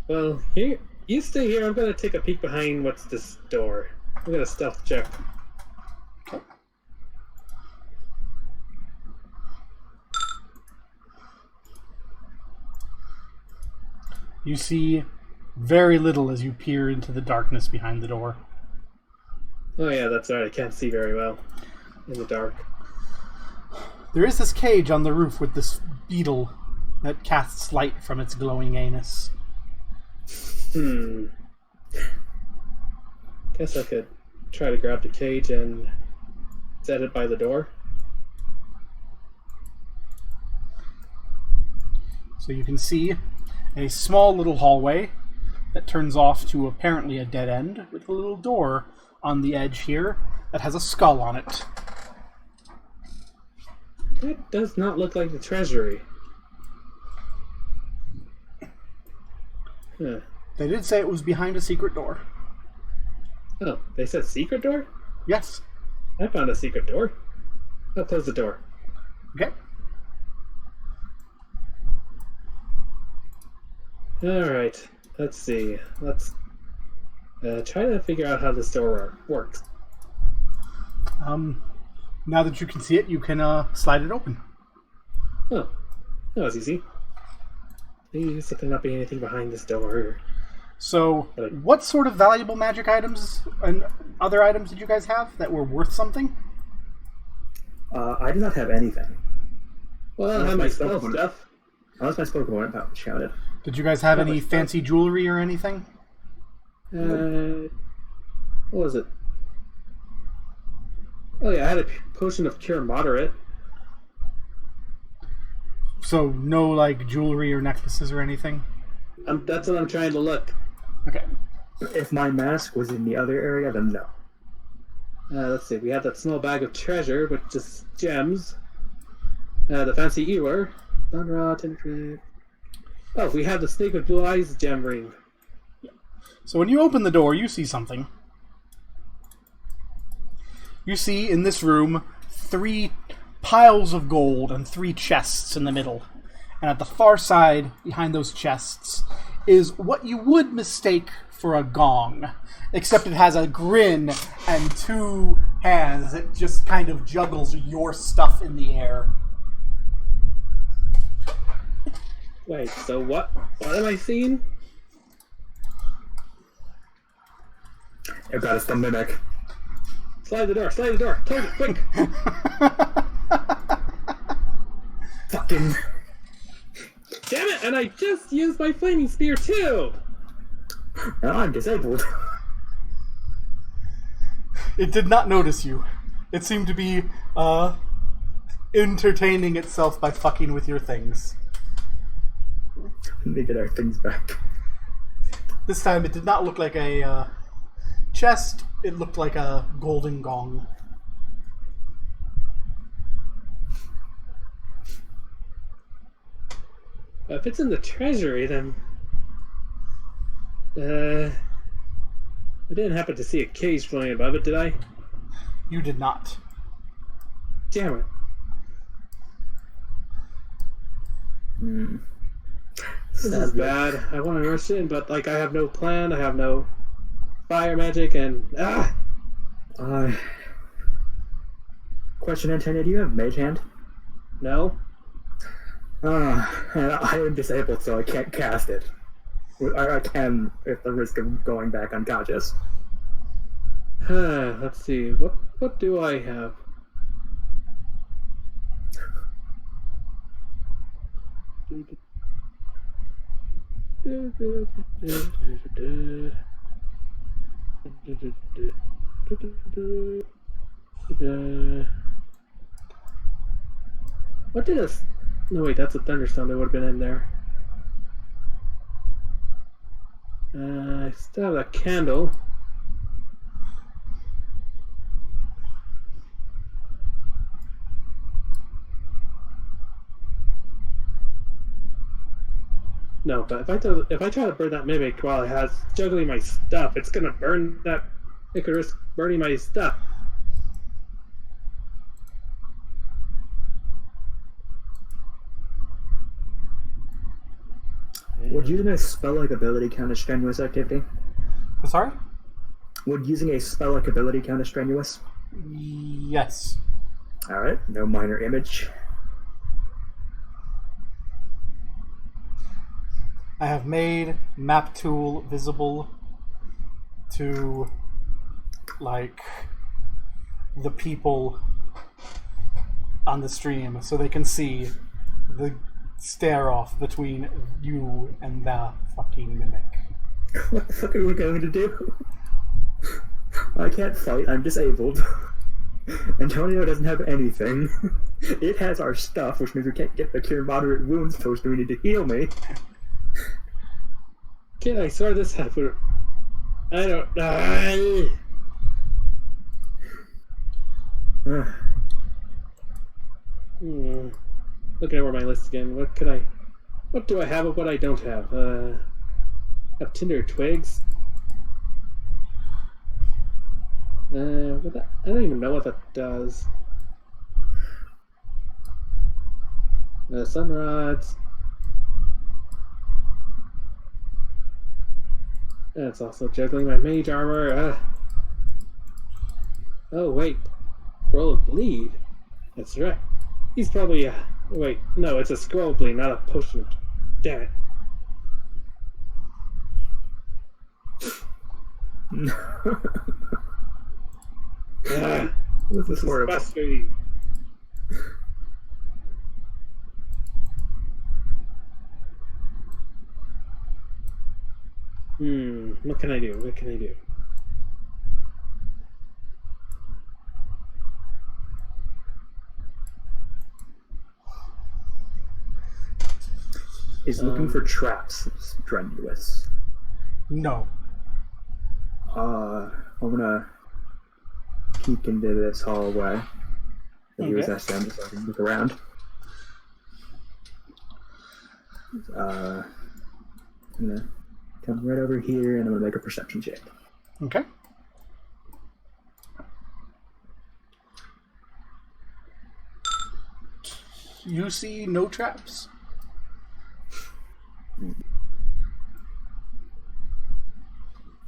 well, here, you stay here. I'm gonna take a peek behind what's this door. I'm gonna stealth check. Okay. You see very little as you peer into the darkness behind the door. Oh yeah, that's right. I can't see very well in the dark. There is this cage on the roof with this beetle that casts light from its glowing anus. Guess I could try to grab the cage and set it by the door. So you can see a small little hallway that turns off to apparently a dead end with a little door on the edge here that has a skull on it. That does not look like the treasury. Huh. They did say it was behind a secret door. Oh, they said secret door? Yes. I found a secret door. I'll close the door. Okay. Alright, let's see. Let's try to figure out how this door works. Now that you can see it, you can slide it open. Oh, that was easy. Please let there not be anything behind this door. So, what sort of valuable magic items and other items did you guys have that were worth something? I do not have anything. Well, I don't have my spell stuff. Unless my spell component power shouted. Did you guys have any fancy jewelry or anything? What was it? Oh yeah, I had a potion of cure moderate. So, no, like, jewelry or necklaces or anything? That's what I'm trying to look. Okay. If my mask was in the other area, then no. Let's see, we had that small bag of treasure, with just gems. The fancy ewer. Oh, we have the snake with blue eyes gem ring. So when you open the door, you see something. You see, in this room, 3 piles of gold and 3 chests in the middle. And at the far side, behind those chests, is what you would mistake for a gong. Except it has a grin and 2 hands. It just kind of juggles your stuff in the air. Wait, so what am I seeing? I've got us the mimic. Slide the door, close it, quick! Fucking... Damn it, and I just used my flaming spear too! Now I'm disabled. It did not notice you. It seemed to be, entertaining itself by fucking with your things. Let me get our things back. This time it did not look like a, chest. It looked like a golden gong. If it's in the treasury, then... I didn't happen to see a cage floating above it, did I? You did not. Damn it. This is bad. I want to rush in, but like I have no plan, I have no fire magic, and Question, Antonia, do you have Mage Hand? no. And I am disabled, so I can't cast it. I can, at the risk of going back unconscious. Let's see. What do I have? What did us? No, wait, that's a thunderstone that would have been in there. I still have a candle. No, but if I try to burn that mimic while it has juggling my stuff, it's gonna burn that. It could risk burning my stuff. Would using a spell-like ability count as strenuous activity? Sorry? Would using a spell-like ability count as strenuous? Yes. Alright, no minor image. I have made map tool visible to, like, the people on the stream so they can see the stare-off between you and the fucking mimic. What the fuck are we going to do? I can't fight, I'm disabled. Antonio doesn't have anything. It has our stuff, which means we can't get the cure moderate wounds potion we need to heal me. Can I sort this out? I don't know. Looking over my list again. What do I have of what I don't have? Have tinder twigs. I don't even know what that does. Sun rods. That's also juggling my mage armor. Oh wait, scroll of bleed. That's right. He's probably wait, no, it's a scroll of bleed, not a potion. Damn it. This This is is horrible. frustrating. What can I do? What can I do? He's looking for traps, strenuous. No. I'm gonna peek into this hallway that he was Okay. SM so I can look around. I'm gonna come right over here and I'm gonna make a perception check. Okay. You see no traps.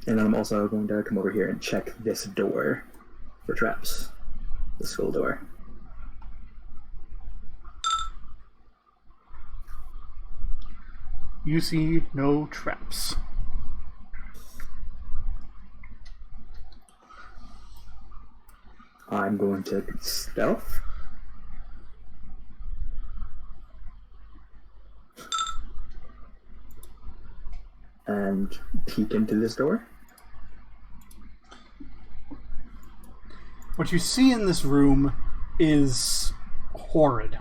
And then I'm also going to come over here and check this door for traps. The school door. You see no traps. I'm going to stealth. And peek into this door. What you see in this room is horrid.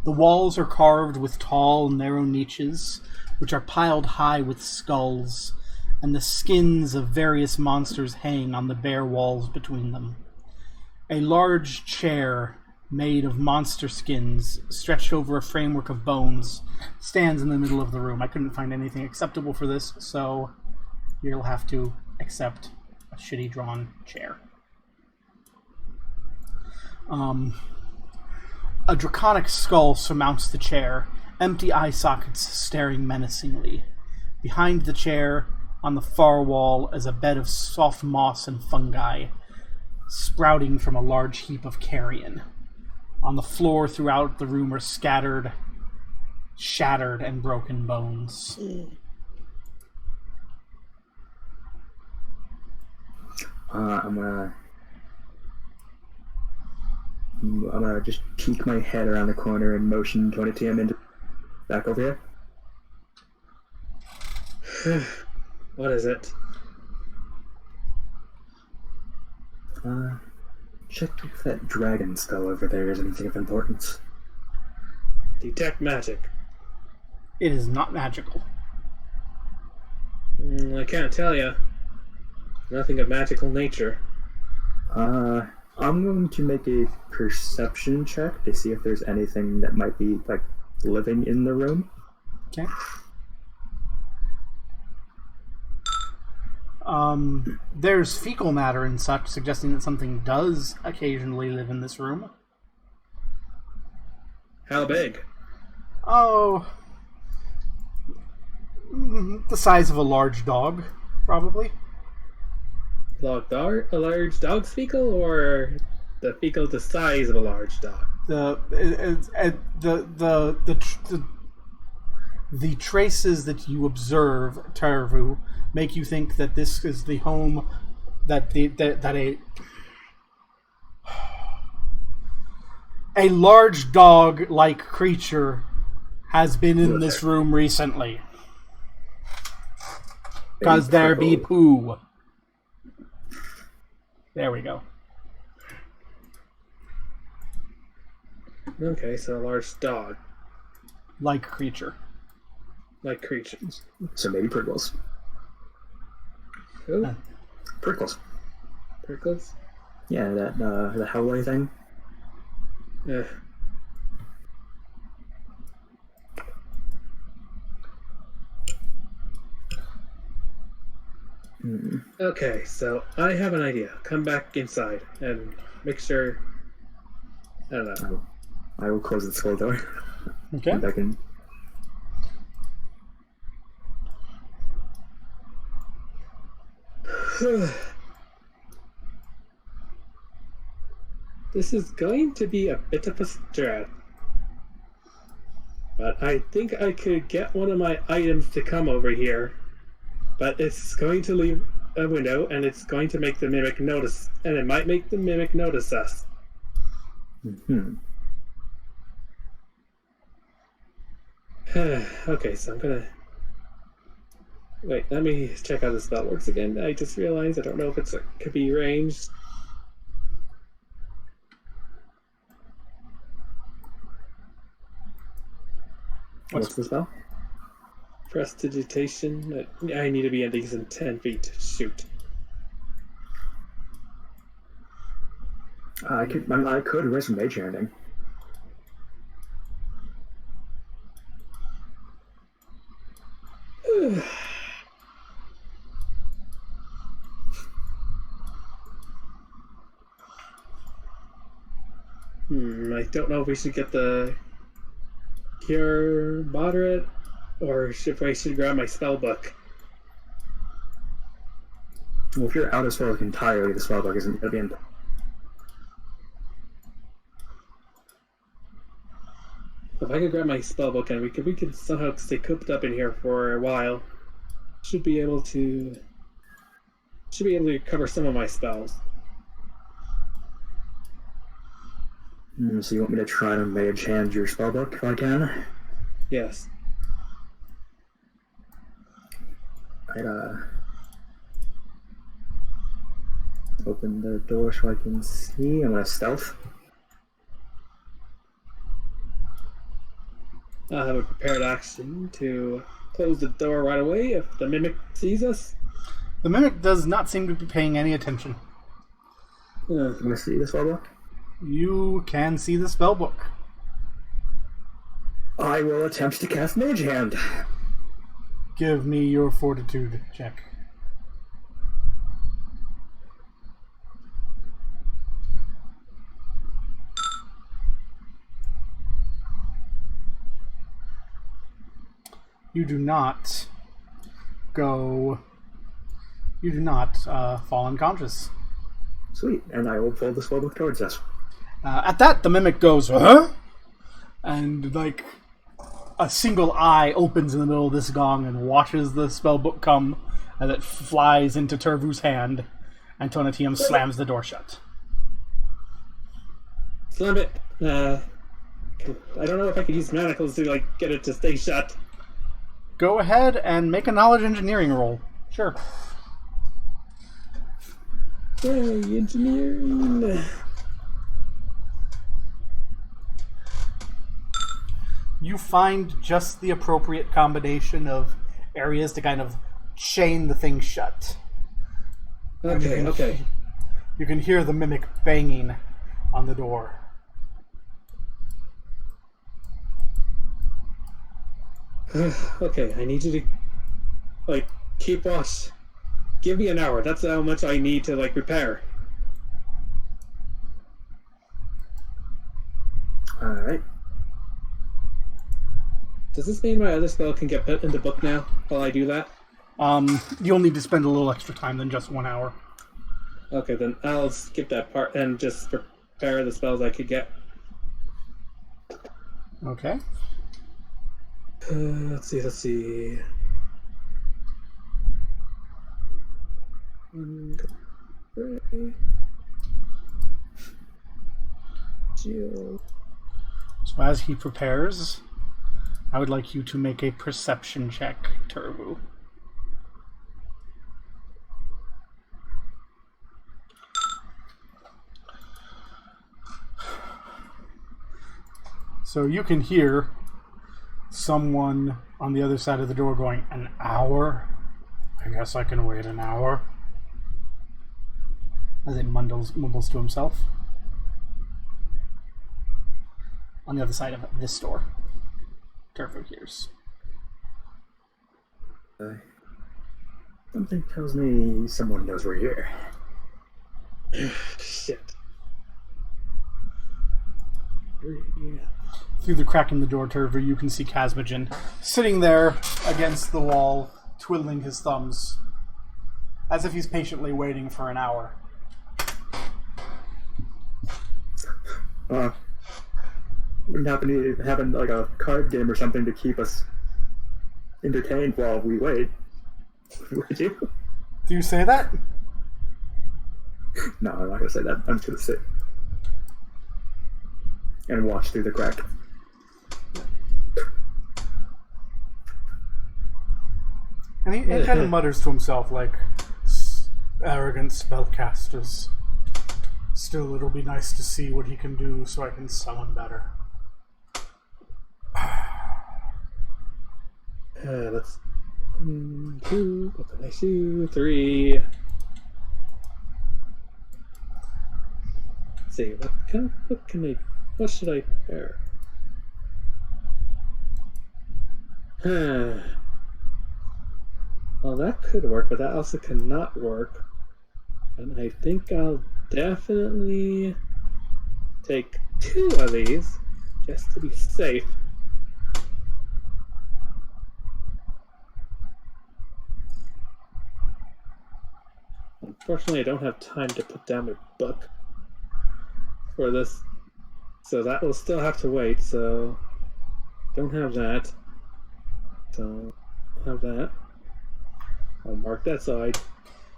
The walls are carved with tall, narrow niches, which are piled high with skulls, and the skins of various monsters hang on the bare walls between them. A large chair made of monster skins, stretched over a framework of bones, stands in the middle of the room. I couldn't find anything acceptable for this, so you'll have to accept a shitty drawn chair. A draconic skull surmounts the chair, empty eye sockets staring menacingly. Behind the chair, on the far wall, is a bed of soft moss and fungi, sprouting from a large heap of carrion. On the floor throughout the room are scattered, shattered, and broken bones. I'm gonna just peek my head around the corner and motion Tony TM into back over here. What is it? Check if that dragon skull over there is anything of importance. Detect magic. It is not magical. I can't tell you. Nothing of magical nature. I'm going to make a perception check to see if there's anything that might be like living in the room. Okay. There's fecal matter and such, suggesting that something does occasionally live in this room. How big? Oh, the size of a large dog, probably. A large dog's fecal, or the fecal the size of a large dog? The traces that you observe, Taravu, make you think that this is the home that a large dog-like creature has been in this room recently. Because there be poo. There we go. Okay, so a large dog. Like creature. Like creatures. So maybe Prickles. Who? Prickles. Prickles? Yeah, that the Howley thing. Yeah. Okay, so I have an idea. Come back inside and make sure. I don't know. I will close the skull door. Okay. Come back in. This is going to be a bit of a stretch. But I think I could get one of my items to come over here. But it's going to leave a window, and it's going to make the mimic notice. And it might make the mimic notice us. Mm-hmm. Okay, so I'm gonna... Wait, let me check how the spell works again. I just realized I don't know if it could be ranged. What's the spell? Prestidigitation. I need to be at least in 10 feet. Shoot. I could risk mage handing. I don't know if we should get the cure moderate or if I should grab my spell book. Well, if you're out of spell entirely, the spell book isn't going to be in. If I could grab my spell book and we could somehow stay cooped up in here for a while, should be able to recover some of my spells. So you want me to try to mage hand your spell book if I can? Yes. I'd open the door so I can see. I'm gonna stealth. I'll have a prepared action to close the door right away if the mimic sees us. The mimic does not seem to be paying any attention. Can I see the spell book? You can see the spellbook. I will attempt to cast Mage Hand. Give me your fortitude check. You do not fall unconscious. Sweet, and I will pull the spellbook towards us. At that, the mimic goes, huh? And, like, a single eye opens in the middle of this gong and watches the spellbook come as it flies into Turvu's hand, and Tonatium slams the door shut. Slam it. I don't know if I could use manacles to, like, get it to stay shut. Go ahead and make a knowledge engineering roll. Sure. Yay, engineering. You find just the appropriate combination of areas to kind of chain the thing shut. Okay. You can hear the mimic banging on the door. Okay, I need you to, like, keep watch. Give me an hour. That's how much I need to, like, repair. Alright. Does this mean my other spell can get put in the book now while I do that? You'll need to spend a little extra time than just 1 hour. Okay, then I'll skip that part and just prepare the spells I could get. Okay. Let's see. Shield. So as he prepares, I would like you to make a perception check, Turvu. So you can hear someone on the other side of the door going, "An hour? I guess I can wait an hour." As he mumbles to himself. On the other side of this door, Turfu hears. Something tells me someone knows we're here. Shit. Through the crack in the door, Turver, you can see Kazmajan sitting there against the wall, twiddling his thumbs, as if he's patiently waiting for an hour. Wouldn't happen to having like a card game or something to keep us entertained while we wait. Would you? Do you say that? No, I'm not gonna say that. I'm just gonna sit and watch through the crack. And he kind of mutters to himself, like, arrogant spellcasters. Still, it'll be nice to see what he can do so I can summon better. Let's... 2, what can I do? 3... Let's see, what should I prepare? Well, that could work, but that also cannot work. And I think I'll definitely take 2 of these, just to be safe. Unfortunately, I don't have time to put down my book for this, so that will still have to wait, so don't have that. So, have that. I'll mark that side.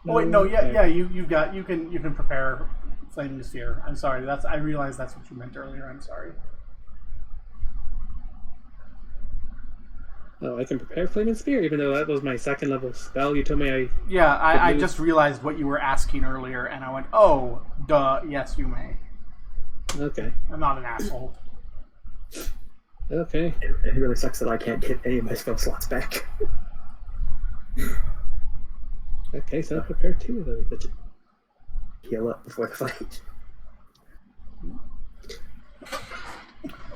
Oh wait, no, yeah, you can prepare Flaming Sphere. I'm sorry, I realized that's what you meant earlier. I'm sorry. Oh, I can prepare Flaming Spear, even though that was my 2nd level spell. You told me I... Yeah, I just realized what you were asking earlier, and I went, oh, duh, yes, you may. Okay. I'm not an asshole. Okay. It really sucks that I can't get any of my spell slots back. Okay, so I'll prepare 2 of those. Heal up before the fight.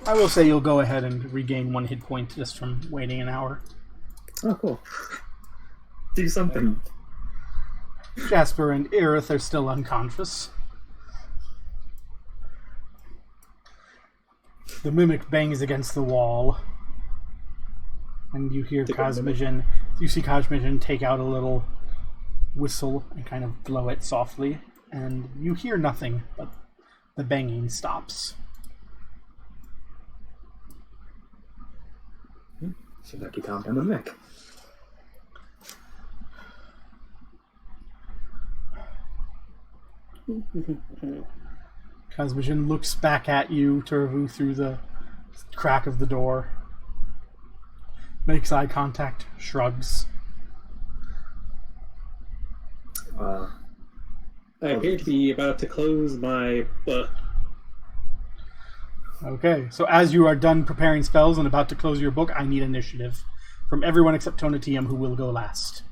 I will say you'll go ahead and regain 1 hit point just from waiting an hour. Oh, cool. Do something. Jasper and Aerith are still unconscious. The mimic bangs against the wall, and you hear Kazmajan. You see Kazmajan take out a little whistle and kind of blow it softly, and you hear nothing, but the banging stops. Seems like you calmed down the mech. Kazmajan looks back at you, Turvu, through the crack of the door. Makes eye contact, shrugs. I appear to be about to close my book. Okay, so as you are done preparing spells and about to close your book, I need initiative from everyone except Tonatium, who will go last.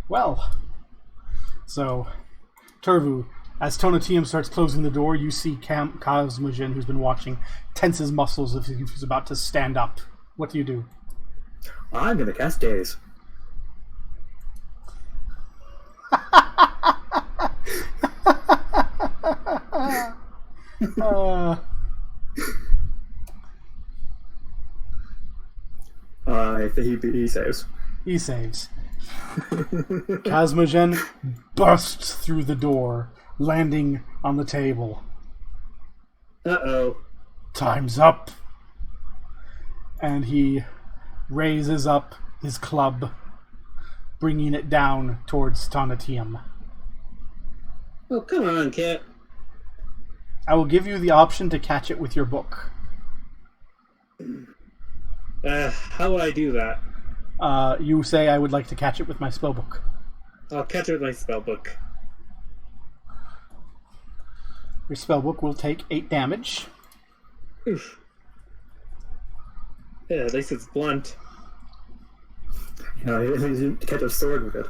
Well, so, Turvu, as Tonatium starts closing the door, you see Kazmajan, who's been watching, tense his muscles as if he's about to stand up. What do you do? I'm gonna cast Daze. He saves. He saves. Kazmajan bursts through the door, landing on the table. Uh-oh. Time's up. And he raises up his club, bringing it down towards Tonatium. Oh, come on, Cat. I will give you the option to catch it with your book. How would I do that? You say, I would like to catch it with my spellbook. I'll catch it with my spellbook. Your spellbook will take 8 damage. Oof. Yeah, at least it's blunt. You know, you catch a sword with it.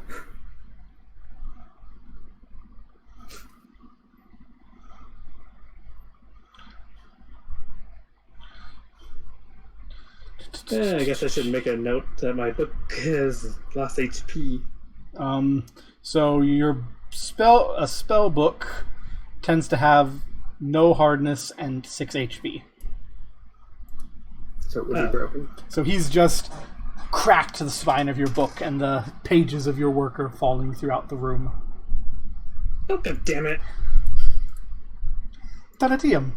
Yeah, I guess I should make a note that my book has lost HP. So your spell book tends to have no hardness and 6 HP. So it would be broken. So he's just cracked the spine of your book, and the pages of your work are falling throughout the room. Oh, god damn it. Tanatium.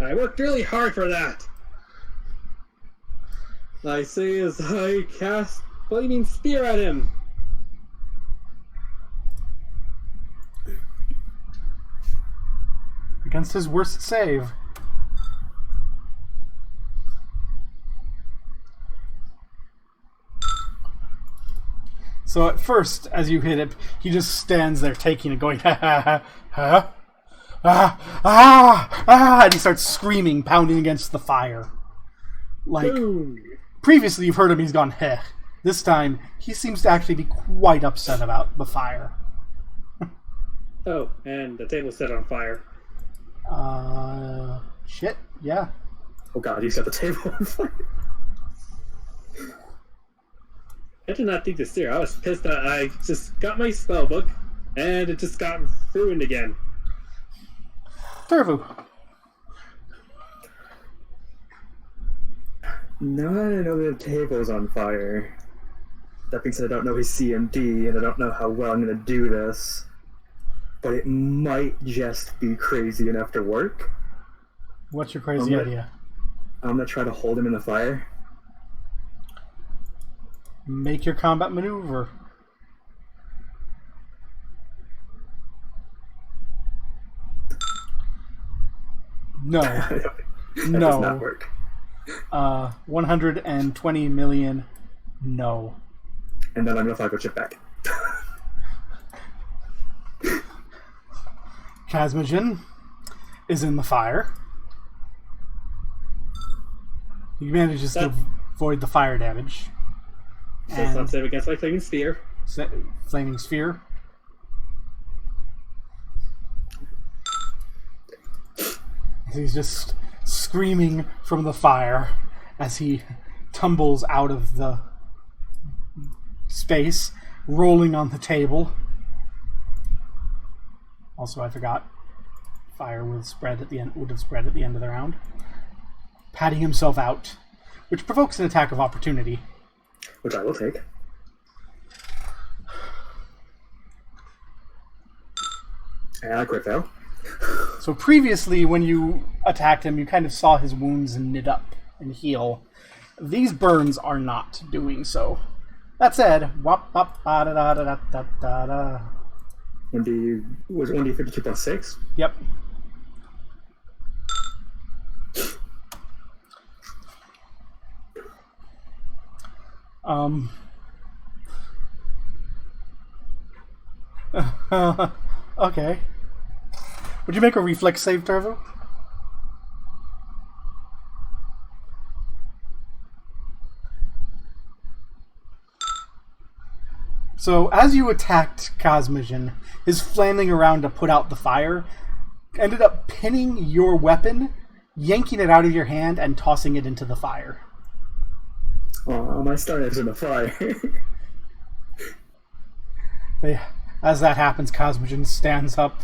I worked really hard for that. I say as I cast Flaming Spear at him. Against his worst save. So at first, as you hit it, he just stands there taking it, going, ha ha ha, ha, and he starts screaming, pounding against the fire. Like, Boom. previously you've heard him, he's gone, heh. This time, he seems to actually be quite upset about the fire. Oh, and the table's set on fire. Shit, yeah. Oh god, you set the table on fire. I did not think this through. I was pissed that I just got my spell book, and it just got ruined again. Turvu. Now that I know the table's on fire, that being said, I don't know his CMD, and I don't know how well I'm going to do this, but it might just be crazy enough to work. What's your crazy idea? I'm going to try to hold him in the fire. Make your combat maneuver. No. That No. does not work. 120 million. No. And then I'm going to Falco chip back. Kazmogen is in the fire. He manages to avoid the fire damage. So it's not save against my Flaming Spear. Flaming Sphere. He's just screaming from the fire as he tumbles out of the space, rolling on the table. Also, I forgot, fire would have spread at the end of the round. Patting himself out, which provokes an attack of opportunity. Which I will take. And I crit fail. So previously, when you attacked him, you kind of saw his wounds knit up and heal. These burns are not doing so. That said, wop wop ba da da da da da da. 1D was 1D52 plus 6. Yep. Okay. Would you make a reflex save, Turvo? So, as you attacked Kazmogen, his flailing around to put out the fire ended up pinning your weapon, yanking it out of your hand, and tossing it into the fire. Aw, my star is in the fire. As that happens, Kazmogen stands up,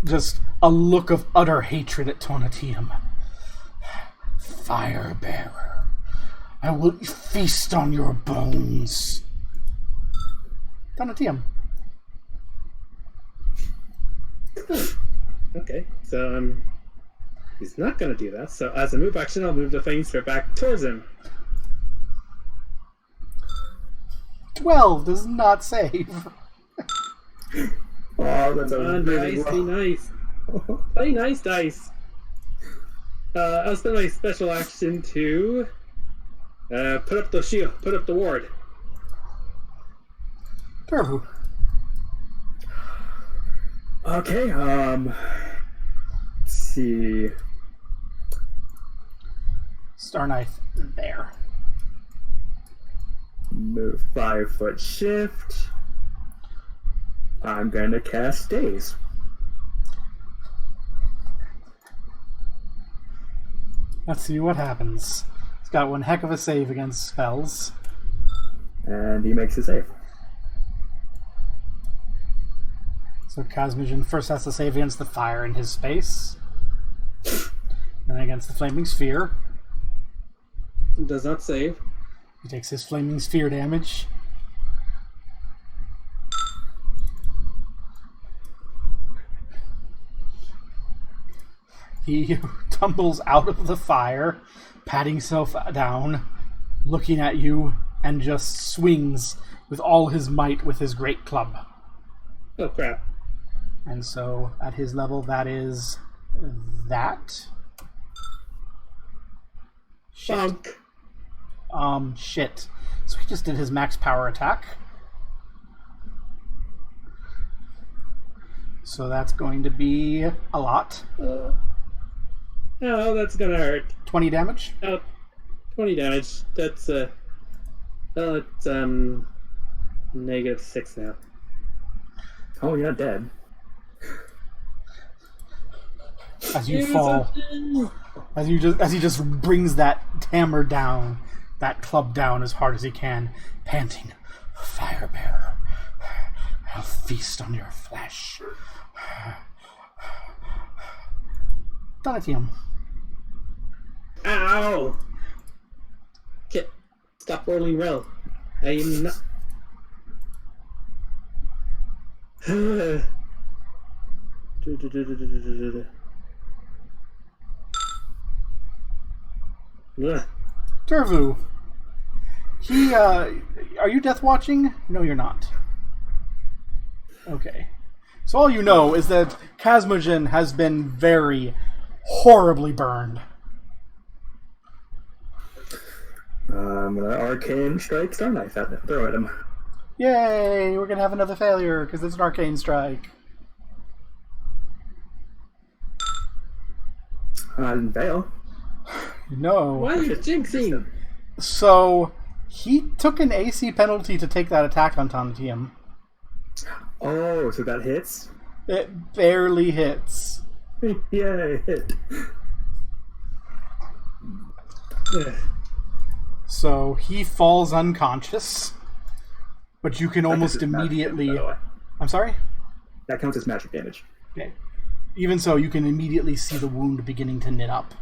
just a look of utter hatred at Tonatium. Fire bearer, I will feast on your bones. Tonatium. Okay, so he's not going to do that. So as a move action, I'll move the Flaming Spear back towards him. 12 does not save. Oh, that's a really Nicely well. nice. Play nice dice. I'll spend my special action to put up the shield, put up the ward. Turvu. Okay, let's see. Star Knife there. Move 5-foot shift. I'm gonna cast Daze. Let's see what happens. He's got one heck of a save against spells. And he makes a save. So Cosmogen first has to save against the fire in his space. Then against the flaming sphere. Does not save. He takes his flaming sphere damage. He tumbles out of the fire, patting himself down, looking at you, and just swings with all his might with his great club. Oh crap. And so, at his level, that is that. Shit. Shit. So he just did his max power attack. So that's going to be a lot. Oh, that's gonna hurt. 20 damage? Oh, 20 damage. That's, well, it's, -6 now. Oh, you're not dead. As you fall. As he just brings that hammer down, that club down as hard as he can, panting, "Fire bearer, I'll feast on your flesh." Donatium. Ow! Kit, stop rolling well. I am not. Turvu. Are you death watching? No, you're not. Okay. So all you know is that Cosmogen has been very horribly burned. I'm gonna arcane strike Star Knife at him. Throw at him. Yay! We're gonna have another failure because it's an arcane strike. I didn't fail. No. Why are you jinxing? So he took an AC penalty to take that attack on Donatium. Oh, so that hits? It barely hits. Yeah, it hit. So he falls unconscious, but you can almost immediately. Damage, by the way. I'm sorry? That counts as magic damage. Okay. Even so, you can immediately see the wound beginning to knit up.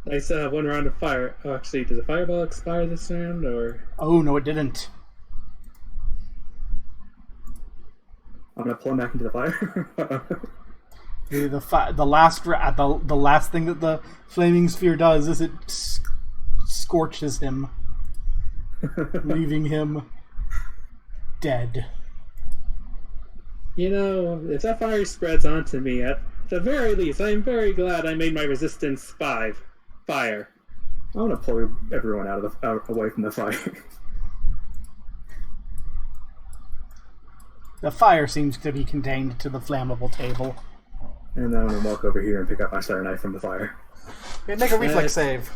Nice one round of fire. Oh, actually, did the fireball expire this round, or? Oh, no, it didn't. I'm gonna pull him back into the fire. The last thing that the flaming sphere does is it scorches him, leaving him dead. You know, if that fire spreads onto me, at the very least, I'm very glad I made my resistance 5. Fire. I want to pull everyone away from the fire. The fire seems to be contained to the flammable table. And then I'm gonna walk over here and pick up my Star Knife from the fire. Okay, make a reflex save.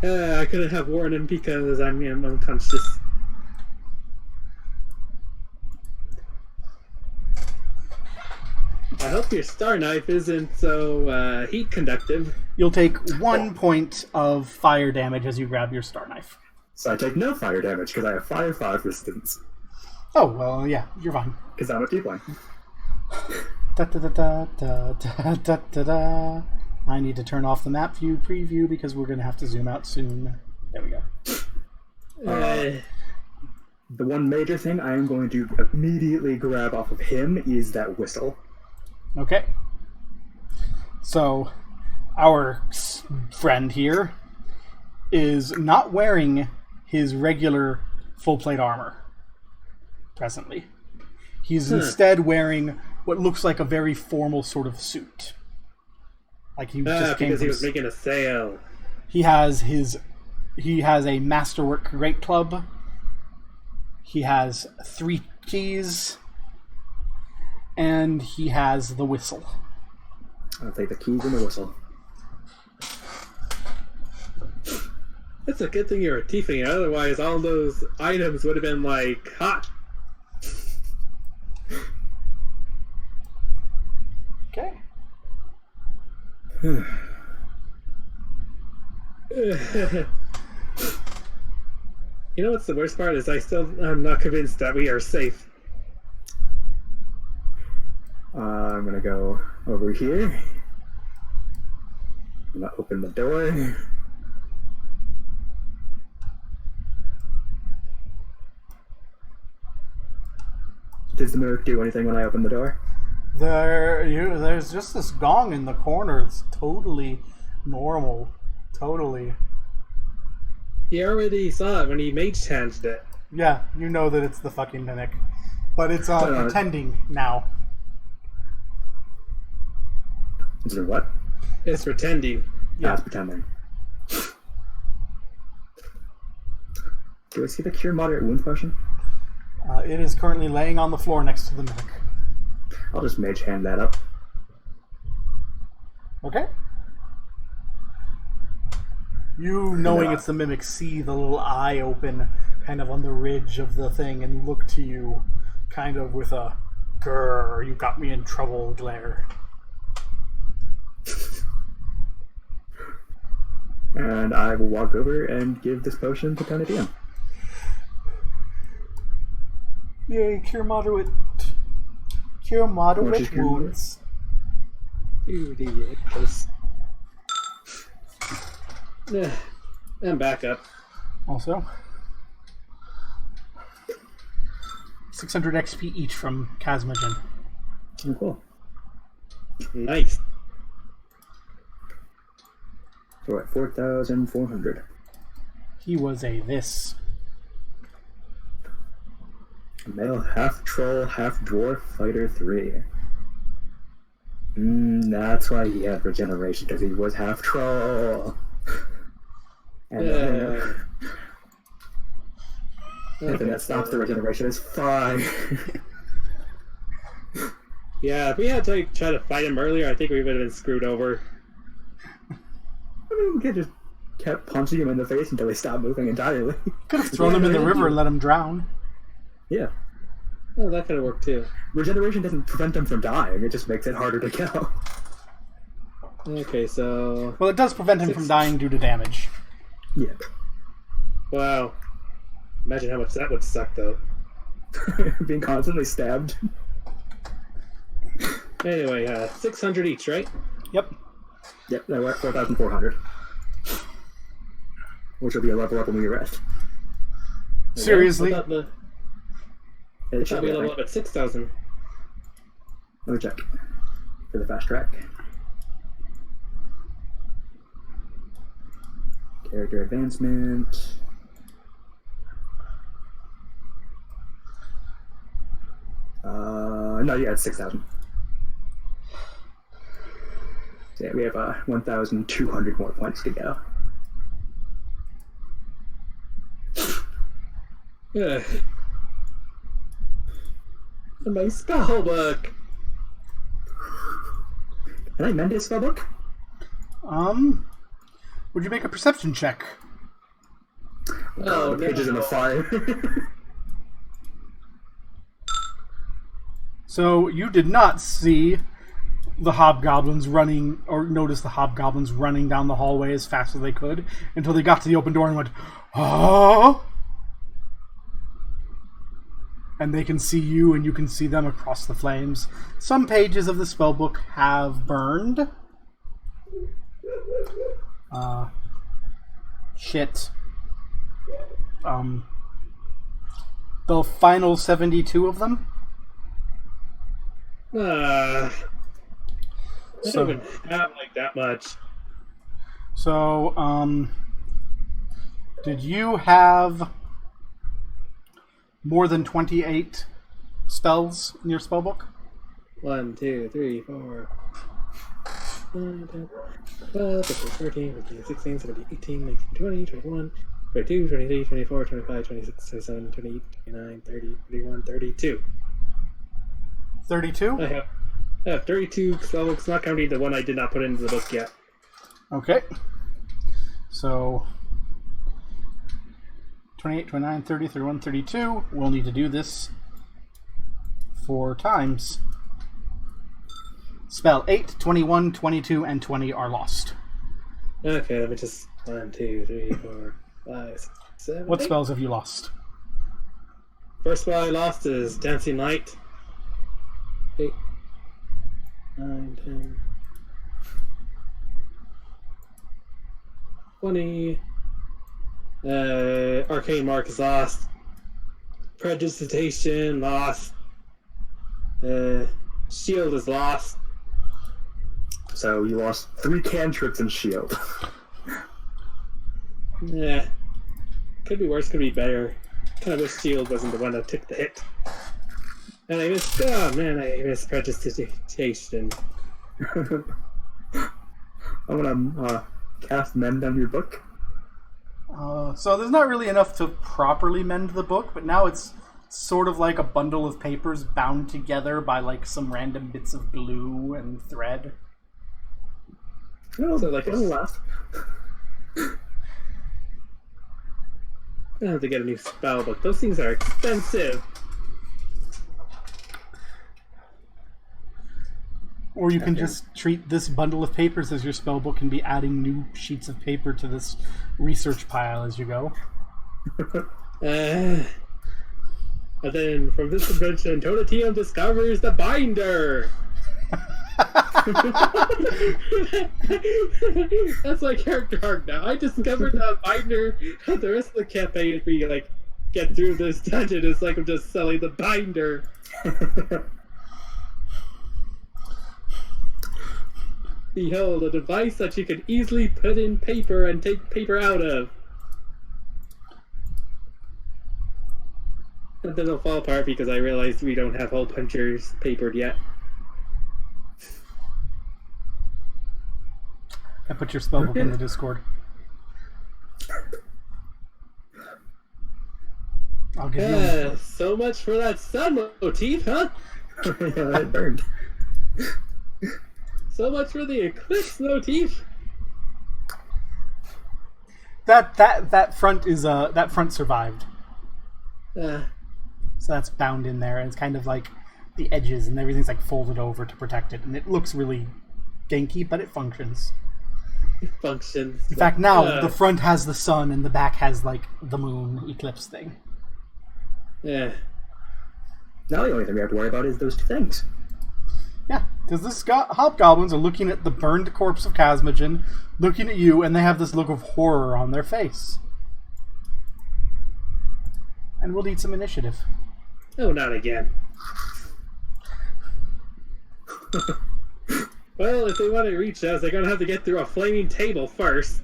I couldn't have warned him because I'm unconscious. I hope your Star Knife isn't so heat conductive. You'll take 1 point of fire damage as you grab your Star Knife. So I take no fire damage because I have fire 5 resistance. Oh, well, yeah, you're fine. Because I'm a tiefling. Da, da, da, da, da, da, da, da, da. I need to turn off the map view preview because we're going to have to zoom out soon. There we go. The one major thing I am going to immediately grab off of him is that whistle. Okay. So, our friend here is not wearing his regular full plate armor presently. He's instead wearing what looks like a very formal sort of suit. Like he just came because from... he was making a sale. He has a masterwork great club. He has 3 keys, and he has the whistle. I'll take the keys and the whistle. It's a good thing you're a tiefling, otherwise all those items would have been like hot. Okay. You know what's the worst part is I'm not convinced that we are safe. I'm gonna go over here. I'm gonna open the door. Does the mimic do anything when I open the door? There's just this gong in the corner. It's totally normal. Totally. He already saw it when he mage handed it. Yeah, you know that it's the fucking mimic. But it's pretending now. Is it what? It's pretending. Yeah, it's pretending. Do I see the cure moderate wound potion? It is currently laying on the floor next to the mimic. I'll just mage hand that up. Okay. You, knowing it's the mimic, see the little eye open kind of on the ridge of the thing and look to you kind of with a grrr, you got me in trouble glare. And I will walk over and give this potion to Tony DM. Yay, cure moderate wounds. And back up. Also, 600 XP each from Chasmogen. Oh, cool. Nice. So we're at 4,400. He was a this. Male half troll, half dwarf fighter 3. That's why he had regeneration, because he was half troll. And anything that stops the regeneration is fine. Yeah, if we had to try to fight him earlier, I think we would have been screwed over. I mean, we could just kept punching him in the face until he stopped moving entirely. Could have thrown him in the river and let him drown. Yeah. Oh, that could have worked too. Regeneration doesn't prevent him from dying, it just makes it harder to kill. Okay, so... Well, it does prevent him from dying due to damage. Yeah. Wow. Imagine how much that would suck, though. Being constantly stabbed. Anyway, 600 each, right? Yep. Yep, that were 4,400. Which will be a level up when we rest. Seriously? I thought we level up at 6,000. Let me check. For the fast track. Character advancement. No, yeah, it's 6,000. So yeah, we have 1,200 more points to go. And my spell book. Can I mend his spellbook? Would you make a perception check? Oh, the pages in the fire. So you did not see the hobgoblins running, or notice the hobgoblins running down the hallway as fast as they could until they got to the open door and went, "Oh!" And they can see you, and you can see them across the flames. Some pages of the spellbook have burned. Shit. The final 72 of them. I don't even have like that much. So, did you have more than 28 spells in your spellbook? 1, 2, 3, 4, 9, 10, 12, 13, 15, 16, 17, 18, 19, 20, 21, 22, 23, 24, 25, 26, 27, 28, 29, 30, 31, 32. 32? I have 32 spellbooks, not counting the one I did not put into the book yet. Okay. So, 28, 29, 30, 31, 32. We'll need to do this 4 times. Spell 8, 21, 22, and 20 are lost. Okay, let me just 1, 2, 3, 4, 5, 6, 7. What 8. spells have you lost? First spell I lost is Dancing Light. 8, 9, 10, 20. Arcane Mark is lost. Prestidigitation lost. Shield is lost. So you lost 3 cantrips and shield. Yeah. Could be worse, could be better. Kind of wish Shield wasn't the one that took the hit. And I missed. Oh man, I missed Prestidigitation. I'm gonna cast Mend on your book. So there's not really enough to properly mend the book, but now it's sort of like a bundle of papers bound together by like some random bits of glue and thread. No, So, like, it'll last. I have to get a new spell book. Those things are expensive. Or you can just treat this bundle of papers as your spell book and be adding new sheets of paper to this research pile as you go. And then from this invention, Tonatium discovers the binder. That's my character arc now. I discovered the binder. The rest of the campaign, if we like get through this dungeon, is like I'm just selling the binder. Behold, a device that you can easily put in paper and take paper out of. And then it'll fall apart because I realized we don't have hole punchers papered yet. I put your spellbook in the Discord. I'll give you. So much for that sun motif, huh? Yeah, that burned. So much for the eclipse motif. That front is that front survived. Uh, So that's bound in there, and it's kind of like the edges and everything's like folded over to protect it, and it looks really ganky, but it functions. it functions. In fact, now the front has the sun and the back has like the moon eclipse thing. Yeah. Now the only thing we have to worry about is those 2 things. Yeah, because the hobgoblins are looking at the burned corpse of Casmogen, looking at you, and they have this look of horror on their face. And we'll need some initiative. Oh, not again. Well, if they want to reach us, they're gonna have to get through a flaming table first.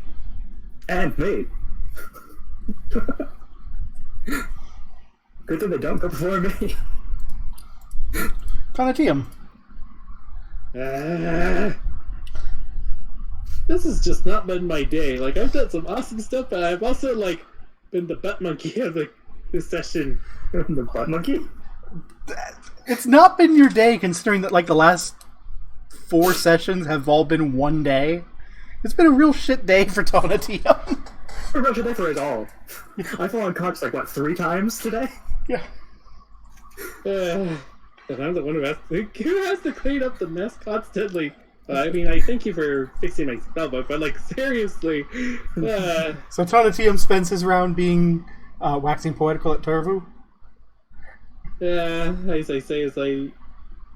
And me. Good thing they don't go before me. Tonatium. This has just not been my day. Like, I've done some awesome stuff, but I've also, like, been the butt monkey of this session. The butt monkey? It's not been your day, considering that like the last 4 sessions have all been one day. It's been a real shit day for Tonatium. Pretty much a day for it all. I fell unconscious like, what, 3 times today? Yeah. And I'm the one who has to clean up the mess constantly. I mean, I thank you for fixing my spellbook, but like, seriously. So Tonatium spends his round being waxing poetical at Turvu. As I say, as I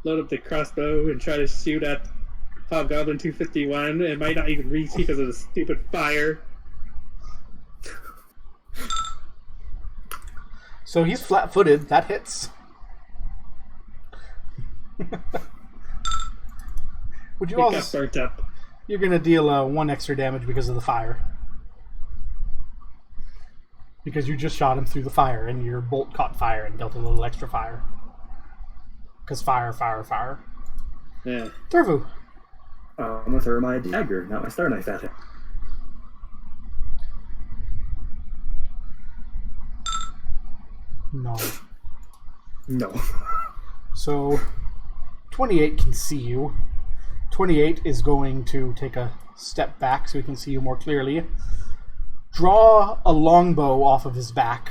load up the crossbow and try to shoot at Hobgoblin 251, it might not even reach because of the stupid fire. So he's flat-footed. That hits. Would you It got also? burnt up. You're gonna deal 1 extra damage because of the fire. Because you just shot him through the fire, and your bolt caught fire and dealt a little extra fire. Because fire. Yeah. Turvu. I'm gonna throw my dagger, not my star knife at it. No. No. So, 28 can see you. 28 is going to take a step back so he can see you more clearly. draw a longbow off of his back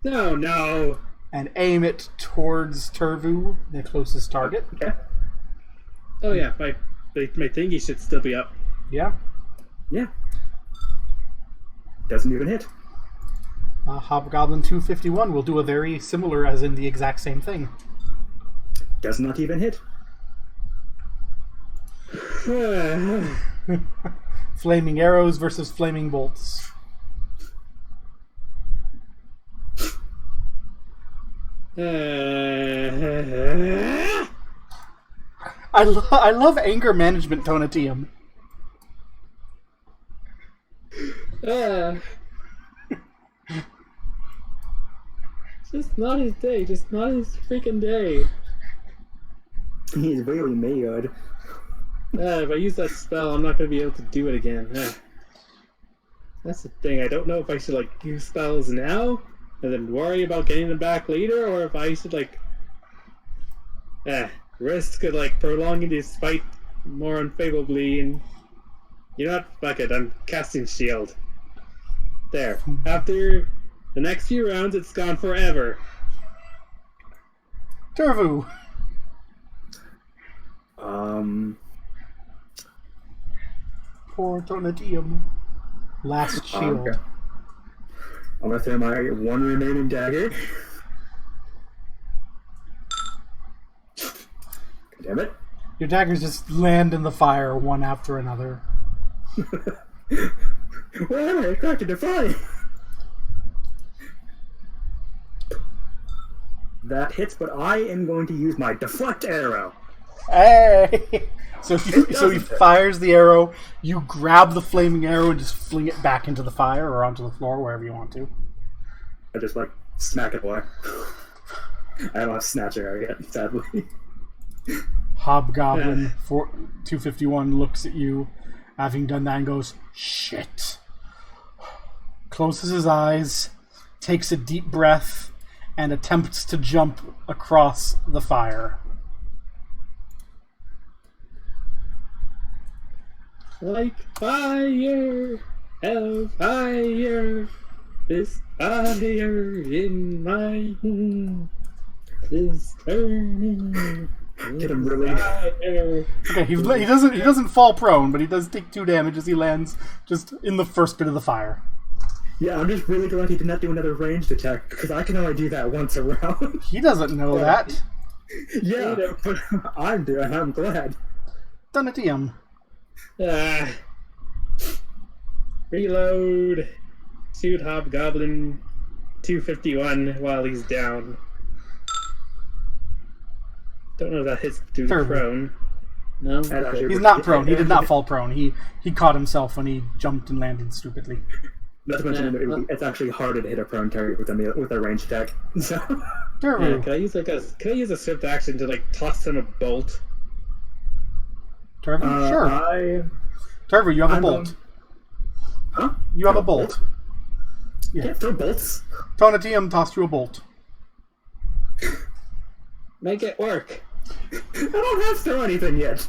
No. and aim it towards Turvu, the closest target. Okay. Oh yeah, my thingy should still be up. Yeah. Yeah. Doesn't even hit. Hobgoblin 251 will do a very similar, as in the exact same thing. Does not even hit. Flaming arrows versus flaming bolts. I love anger management, Tonatium. Just not his day. Just not his freaking day. He's really mad. If I use that spell, I'm not going to be able to do it again. That's the thing. I don't know if I should like use spells now and then worry about getting them back later, or if I should like risk like prolonging this fight more unfavorably. And you know what? Fuck it. I'm casting shield. There. After the next few rounds, it's gone forever. Turvu. Poor Tonatium. Last shield. Okay. I'm gonna throw my one remaining dagger. Damn it. Your daggers just land in the fire one after another. Well, I cracked it fine. That hits, but I am going to use my deflect arrow. Hey! So he fires the arrow, you grab the flaming arrow and just fling it back into the fire or onto the floor, wherever you want to. I just like smack it away. I don't have snatch arrow yet, sadly. Hobgoblin 251 looks at you, having done that, and goes, "Shit." Closes his eyes, takes a deep breath, and attempts to jump across the fire. Like fire, hell fire, this fire in my is burning. Get him really. Fire. Okay, he doesn't fall prone, but he does take 2 damage as he lands just in the first bit of the fire. Yeah, I'm just really glad he did not do another ranged attack, because I can only do that once a round. He doesn't know that. Yeah, but I'm doing. I'm glad. Donatium. Reload. Shoot Hobgoblin 251 while he's down. Don't know if that hits due to prone. No? He's not prone. He did not fall prone. He caught himself when he jumped and landed stupidly. Not to mention, it's actually harder to hit a prone target with a ranged attack. So. Yeah, can I use a swift action to like toss him a bolt? Turvu? Sure. Turvu, you have a bolt. Huh? You have a bolt. Yeah. Can't throw bolts. Tonatium tossed you a bolt. Make it work. I don't have to throw anything yet.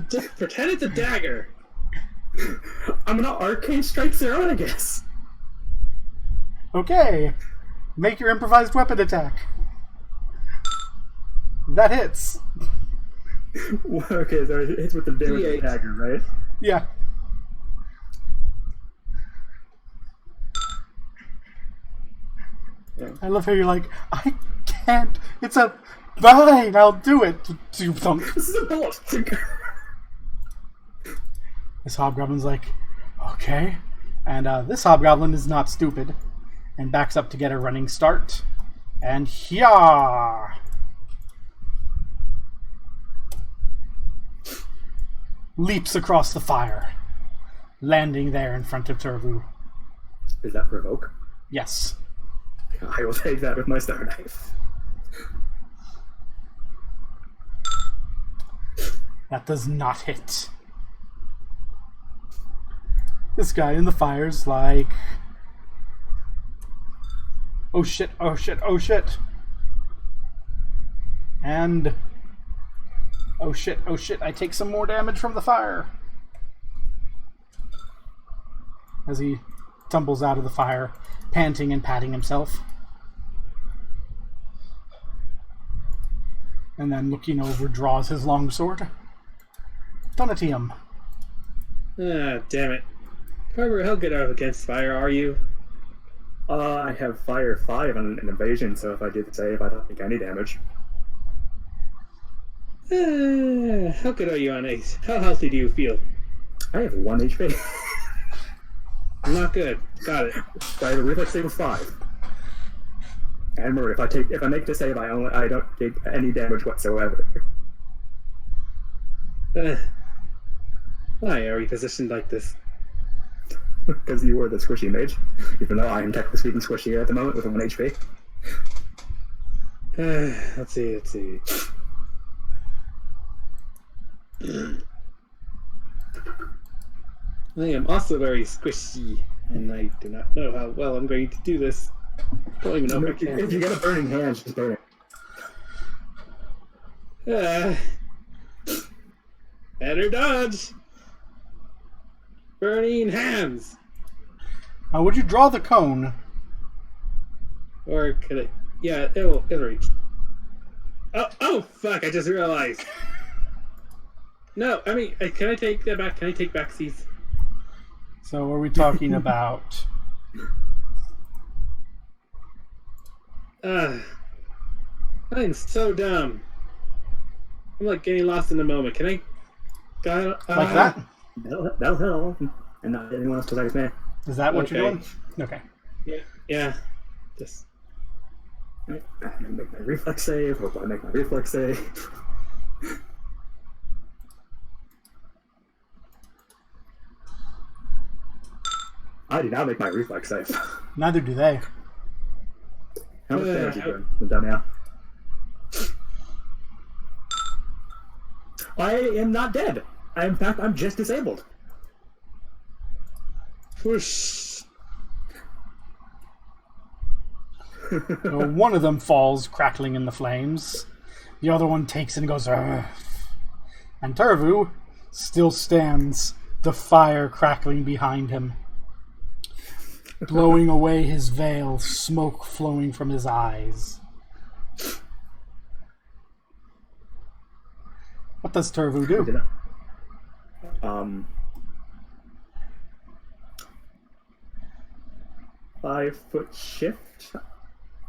Just pretend it's a dagger. I'm gonna arcane strike zero, I guess. Okay. Make your improvised weapon attack. That hits. Okay, so it hits with the damage of the dagger, right? Yeah. I love how you're like, I can't. It's a fine. I'll do it. This is a bullet. This hobgoblin's like, okay. And this hobgoblin is not stupid, and backs up to get a running start. And hiya! Leaps across the fire, landing there in front of Turvu. Is that provoke? Yes. I will take that with my star knife. That does not hit. This guy in the fire's like, oh shit, oh shit, oh shit. And oh shit, I take some more damage from the fire. as he tumbles out of the fire, panting and patting himself. And then, looking over, draws his longsword. Donatium. Ah, damn it. However, how good against fire are you? I have fire 5 on an evasion, so if I do the save, I don't take any damage. How good are you on ace? How healthy do you feel? I have 1 HP. Not good. Got it. So I have a reflex save of 5. And remember, if I make the save, I don't take any damage whatsoever. Why are we positioned like this? Because you were the squishy mage, even though I am technically speaking squishy at the moment with a 1 HP. Let's see. I am also very squishy, and I do not know how well I'm going to do this. Don't even know if I can. If you get a burning hand, just burn it. Better dodge! Burning hands! Would you draw the cone? Or could it? Yeah, it'll reach. Oh, fuck, I just realized. No, I mean, can I take that back? Can I take back seas? So are we talking about... I'm so dumb. I'm like getting lost in the moment. Can I... like that? That'll help. And not anyone else besides me. Is that what you're doing? Okay. Yeah. Just... I'm gonna make my reflex save. Hope I make my reflex save. I did not make my reflex save. Neither do they. How much damage are you doing, Damian? I am not dead. In fact, I'm just disabled. Whoosh. One of them falls, crackling in the flames. The other one takes and goes, "Ugh." And Turvu still stands, the fire crackling behind him, blowing away his veil, smoke flowing from his eyes. What does Turvu do? 5-foot shift.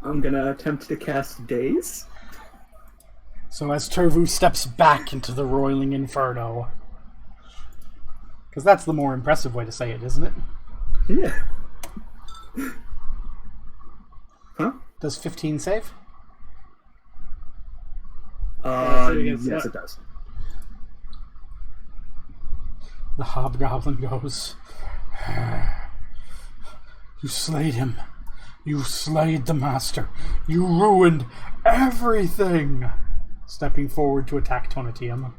I'm gonna attempt to cast Daze. So as Turvu steps back into the roiling inferno, because that's the more impressive way to say it, isn't it? Yeah. Huh? Does 15 save? Yes, it does. The hobgoblin goes, "You slayed him. You slayed the master. You ruined everything." Stepping forward to attack Tonatium.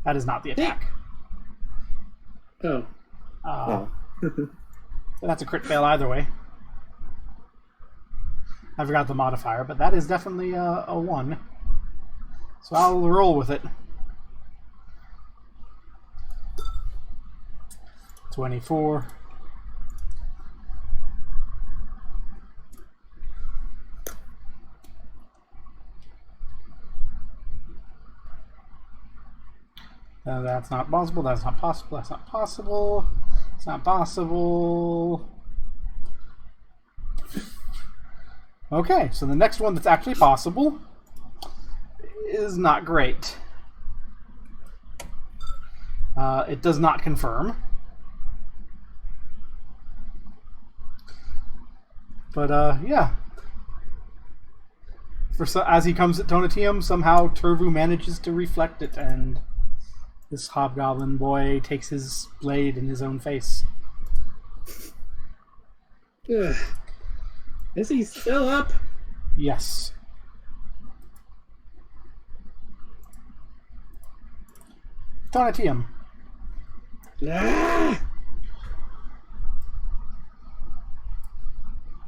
That is not the attack. Oh. That's a crit fail either way. I forgot the modifier, but that is definitely a 1. So I'll roll with it. 24. That's not possible. That's not possible. That's not possible. It's not possible. Okay, so the next one that's actually possible is not great. It does not confirm. But, yeah. As he comes at Tonatium, somehow Turvu manages to reflect it, and this hobgoblin boy takes his blade in his own face. Ugh. Is he still up? Yes. Tonatium. Ah!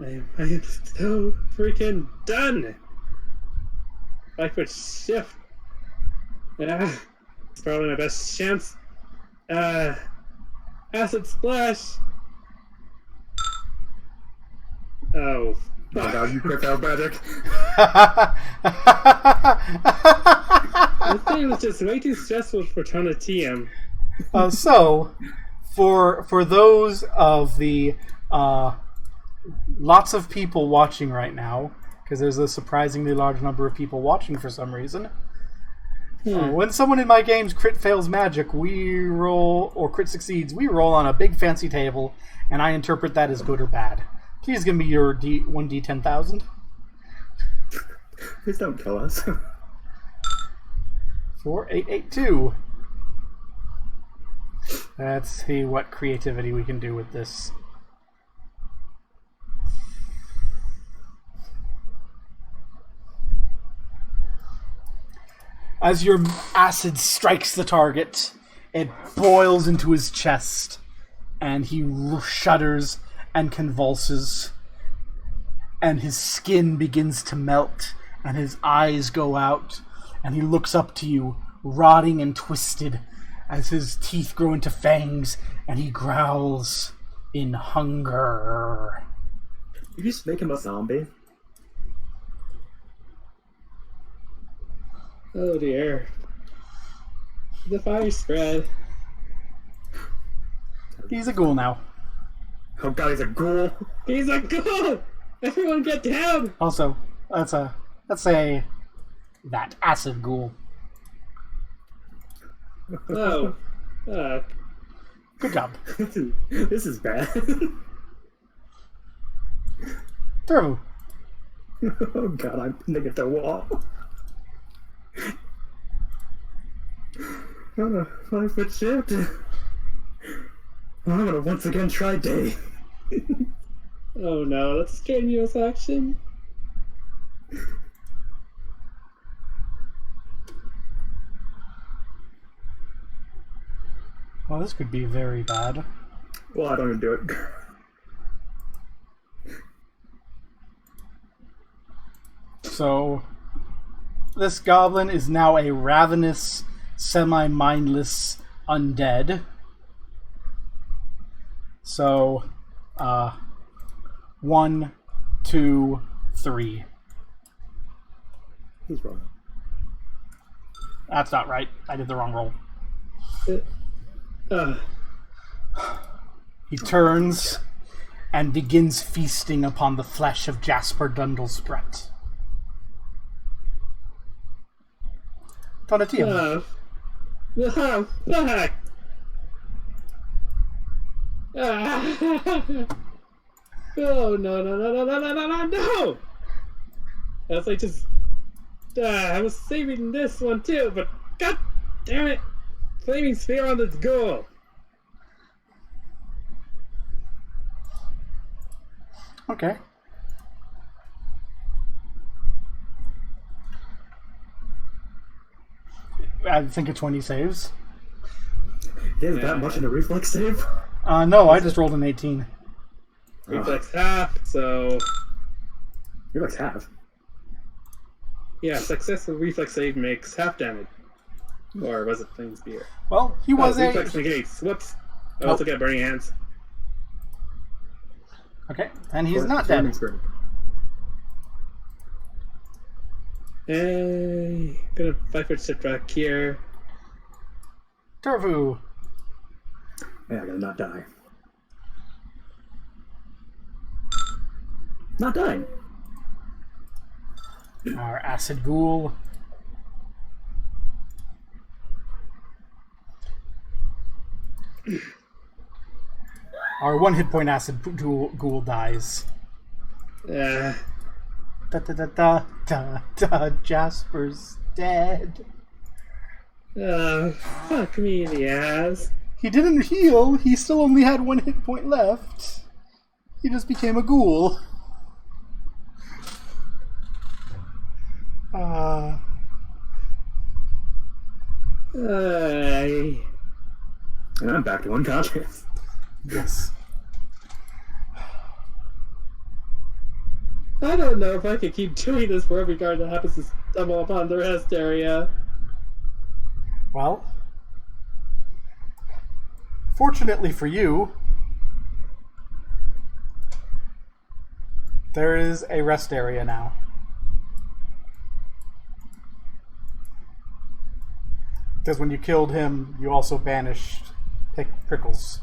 I am so freaking done. 5-foot shift. It's probably my best chance. Acid splash. Oh, Oh god, you crit failed magic. this game was just way too stressful for ton of TM. So, for those of the lots of people watching right now, because there's a surprisingly large number of people watching for some reason. When someone in my games crit fails magic, we roll, or crit succeeds, we roll on a big fancy table, and I interpret that as good or bad. Please give me your 1d10,000. Please don't kill us. 4882. Let's see what creativity we can do with this. As your acid strikes the target, it boils into his chest, and he shudders and convulses, and his skin begins to melt, and his eyes go out, and he looks up to you, rotting and twisted, as his teeth grow into fangs, and he growls in hunger. You just make him a zombie. Oh dear. The fire spread. He's a ghoul now. Oh god, he's a ghoul. He's a ghoul! Everyone get down! Also, let's say that acid ghoul. Oh. Good job. This is bad. Turbo. Oh god, I'm pinning at the wall. 5-foot shift. I'm gonna once again try day. Oh no, that's strenuous action. Well, this could be very bad. Well, I don't even do it. So, this goblin is now a ravenous, semi-mindless undead. So, 1, 2, 3. He's wrong. That's not right. I did the wrong roll. He turns and begins feasting upon the flesh of Jasper Dundlespret. Tonatium. Oh, fuck! Oh, no! That's like just... I was saving this one too, but god damn it! Flaming Sphere on the goal! Okay. I think a 20 saves. He has that much in a reflex save? No, I just rolled an 18. Reflex half, so... Reflex half? Yeah, successful reflex save makes half damage. Or was it Flaming Spear? Well, he was a... reflex negates. Whoops. I also get Burning Hands. Okay, and he's not dead. Hey, gonna 5-foot step back here. Turvu. Yeah, I gotta not die. Not dying. Our acid ghoul. Our 1 hit point acid ghoul dies. Da da da da da da. Jasper's dead. Fuck me in the ass. He didn't heal. He still only had 1 hit point left. He just became a ghoul. And I'm back to unconscious. Yes. I don't know if I can keep doing this for every guard that happens to stumble upon the rest area. Well, fortunately for you, There is a rest area now. Because when you killed him, you also banished Prickles.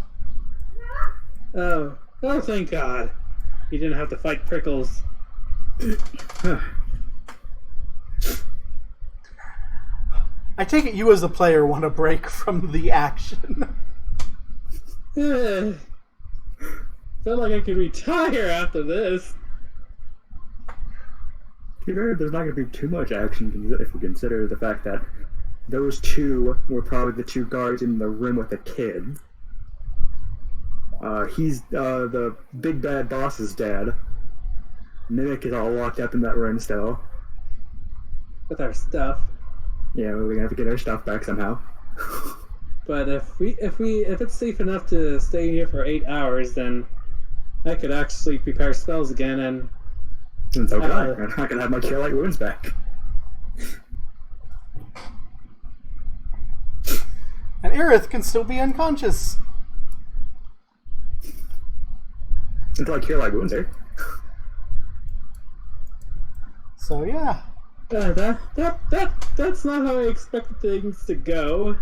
Oh, thank God. You didn't have to fight Prickles. I take it you as a player want a break from the action. Felt like I could retire after this. To be fair, there's not going to be too much action if we consider the fact that those two were probably the two guards in the room with the kid. He's the big bad boss's dad. Mimic is all locked up in that room still. With our stuff. Yeah, we're gonna have to get our stuff back somehow. But if it's safe enough to stay here for 8 hours, then I could actually prepare spells again and. And so could I. I'm not gonna have my Cure Light Wounds back. And Aerith can still be unconscious. Until I Cure Light Wounds her. So yeah. That's not how I expected things to go.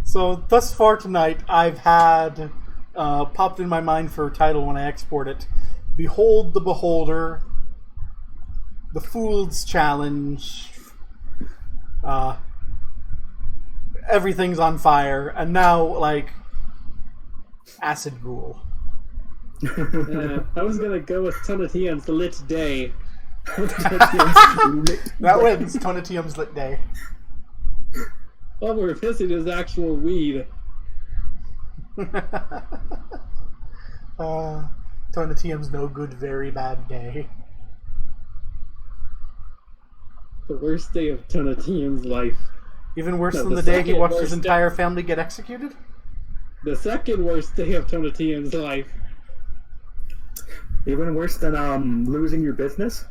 So thus far tonight, I've had popped in my mind for a title when I export it. Behold the Beholder, The Fool's Challenge, Everything's on Fire, and now, like, Acid Ghoul. I was gonna go with Tonatium's Lit Day. That wins, Tonatium's Lit Day. All we're missing is actual weed. Tonatium's no good, very bad day. The worst day of Tonatium's life. Even worse No, than the the day he second watched his worst entire family get executed? The second worst day of Tonatium's life. Even worse than losing your business?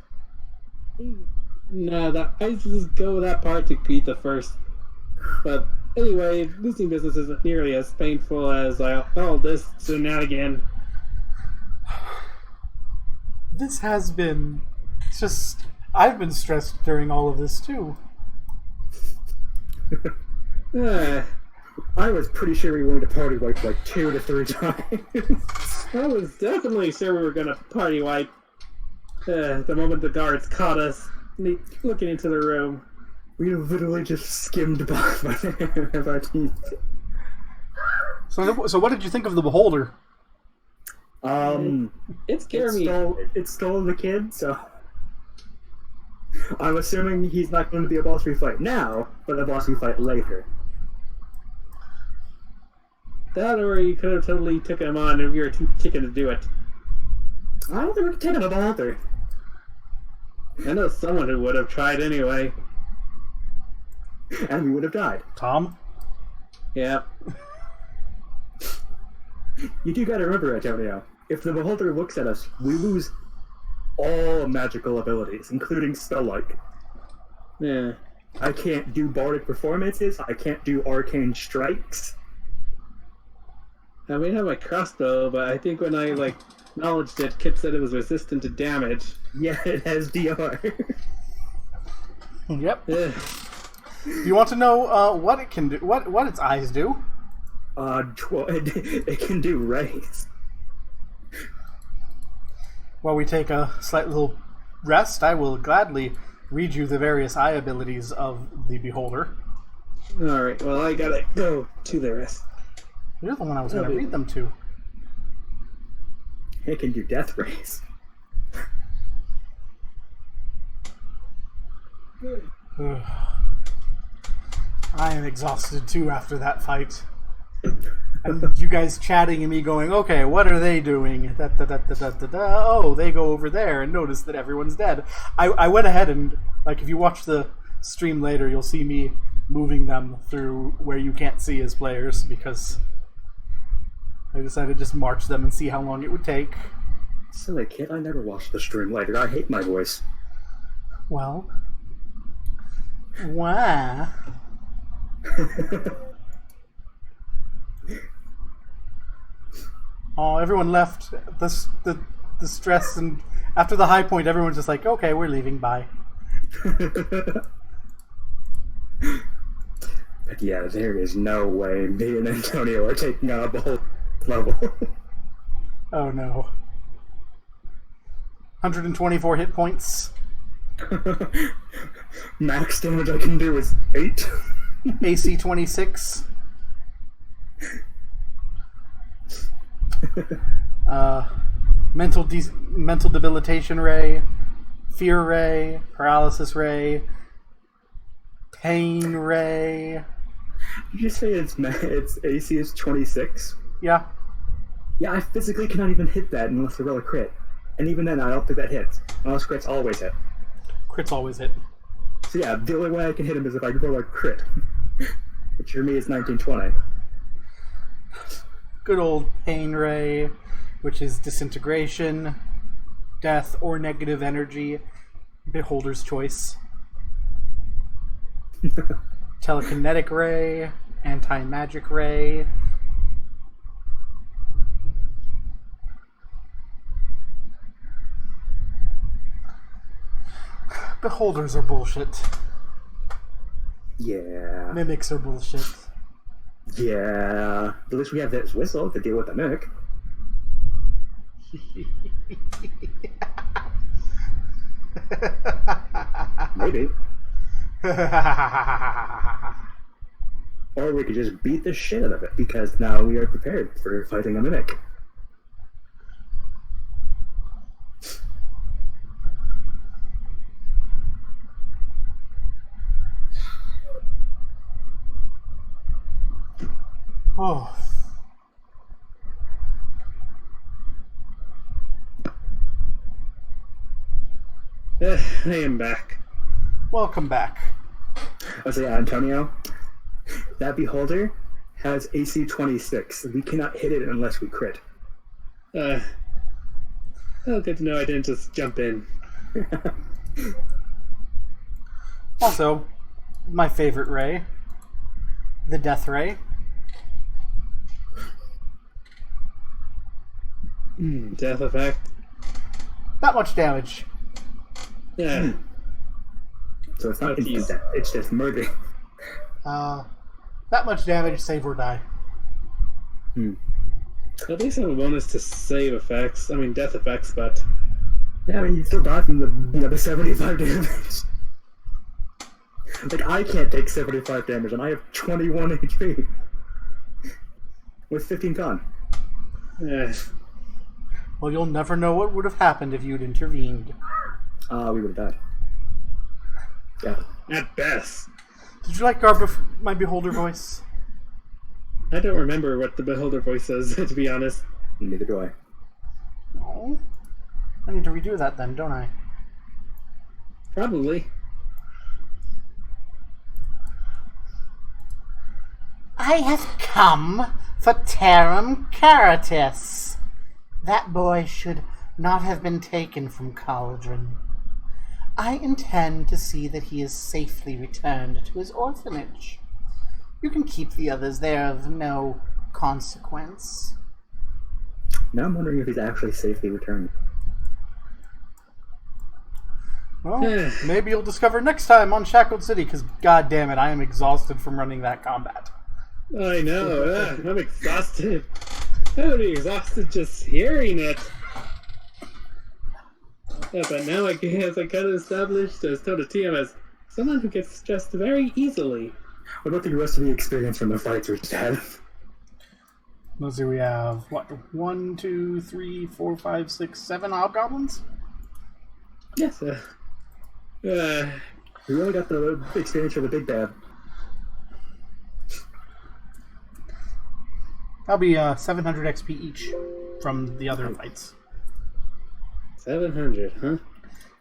No, I just go with that part to beat the first. But anyway, losing business isn't nearly as painful as all this shenanigan. This has been just... I've been stressed during all of this, too. I was pretty sure we were going to party wipe like 2 to 3 times. I was definitely sure we were gonna party wipe. The moment the guards caught us looking into the room. We literally just skimmed by our teeth. So what did you think of the Beholder? It scared me. It stole the kid, so I'm assuming he's not going to be a boss we fight now, but a boss we fight later. That or you could have totally taken him on if you were too chicken to do it. I don't think we can take him a Beholder. I know someone who would have tried anyway. And we would have died. Tom? Yeah. You do gotta remember, Antonio, if the Beholder looks at us, we lose all magical abilities, including spell-like. Yeah. I can't do bardic performances, I can't do arcane strikes. I may have my crossbow, but I think when I, acknowledged it, Kit said it was resistant to damage. Yeah, it has DR. Yep. Ugh. You want to know what it can do? What its eyes do? It can do raise. While we take a slight little rest, I will gladly read you the various eye abilities of the Beholder. Alright, well, I gotta go to the rest. You're the one I was going to read them to. It can do death raise. I am exhausted too after that fight. And you guys chatting and me going, okay, what are they doing? Da, da, da, da, da, da, da. Oh, they go over there and notice that everyone's dead. I went ahead and, if you watch the stream later, you'll see me moving them through where you can't see as players because I decided to just march them and see how long it would take. Silly kid, I never watched the stream later. I hate my voice. Well, why? Oh, everyone left. The the stress, and after the high point, everyone's just like, okay, we're leaving, bye. But yeah, there is no way me and Antonio are taking on a whole level. Oh no. 124 hit points. Max damage I can do is 8. AC 26. Mental debilitation ray, fear ray, paralysis ray, pain ray. Did you say its AC is 26? Yeah. Yeah, I physically cannot even hit that unless I roll a crit. And even then, I don't think that hits. Unless crits always hit. Crits always hit. So yeah, the only way I can hit him is if I roll a crit. Which for me is 1920. Good old pain ray, which is disintegration, death, or negative energy. Beholder's choice. Telekinetic ray, anti-magic ray. Beholders are bullshit. Yeah. Mimics are bullshit. Yeah. At least we have this whistle to deal with the mimic. Maybe. Or we could just beat the shit out of it, because now we are prepared for fighting a mimic. Oh. I am back. Welcome back. I say, Antonio, that beholder has AC 26. We cannot hit it unless we crit. Oh, good to know I didn't just jump in. Also, my favorite ray, the death ray. Death effect. Not much damage. Yeah. So it's not Oh, instant geez. death, it's just murder. That much damage, save or die. At least I have a bonus to save effects. I mean, death effects, but Yeah, I mean, you still die from the 75 damage. Like, I can't take 75 damage, and I have 21 HP. With 15 con. Well, you'll never know what would have happened if you'd intervened. We would have died. Yeah. at best. Did you like my beholder voice? I don't remember what the beholder voice says, to be honest. Neither do I. Oh. I need to redo that then, don't I? Probably. I have come for Tarum Caratus. That boy should not have been taken from Cauldron. I intend to see that he is safely returned to his orphanage. You can keep the others there of no consequence. Now I'm wondering if he's actually safely returned. Well, maybe you'll discover next time on Shackled City, because god damn it, I am exhausted from running that combat. I know, I'm exhausted. I would be exhausted just hearing it. Yeah, but now I guess I kind of established as told to TM as someone who gets stressed very easily. What about the rest of the experience from the fights we just had? Let's see, we have, what, 1, 2, 3, 4, 5, 6, 7 hobgoblins? Yes, We really got the experience for the big bad. That'll be 700 XP each from the other fights. 700, huh?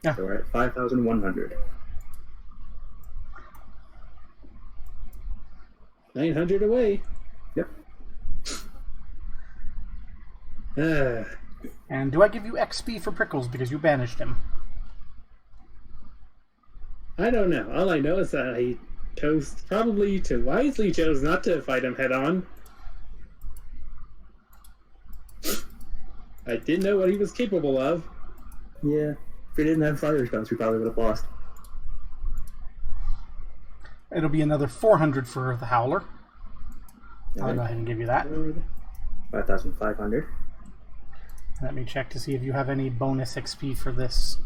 Yeah. So we're at 5,100. 900 away. Yep. And do I give you XP for Prickles because you banished him? I don't know. All I know is that I wisely chose not to fight him head on. I didn't know what he was capable of. Yeah. If we didn't have fire guns, we probably would have lost. It'll be another 400 for the Howler. I'll Alright. go ahead and give you that. 5,500. Let me check to see if you have any bonus XP for this.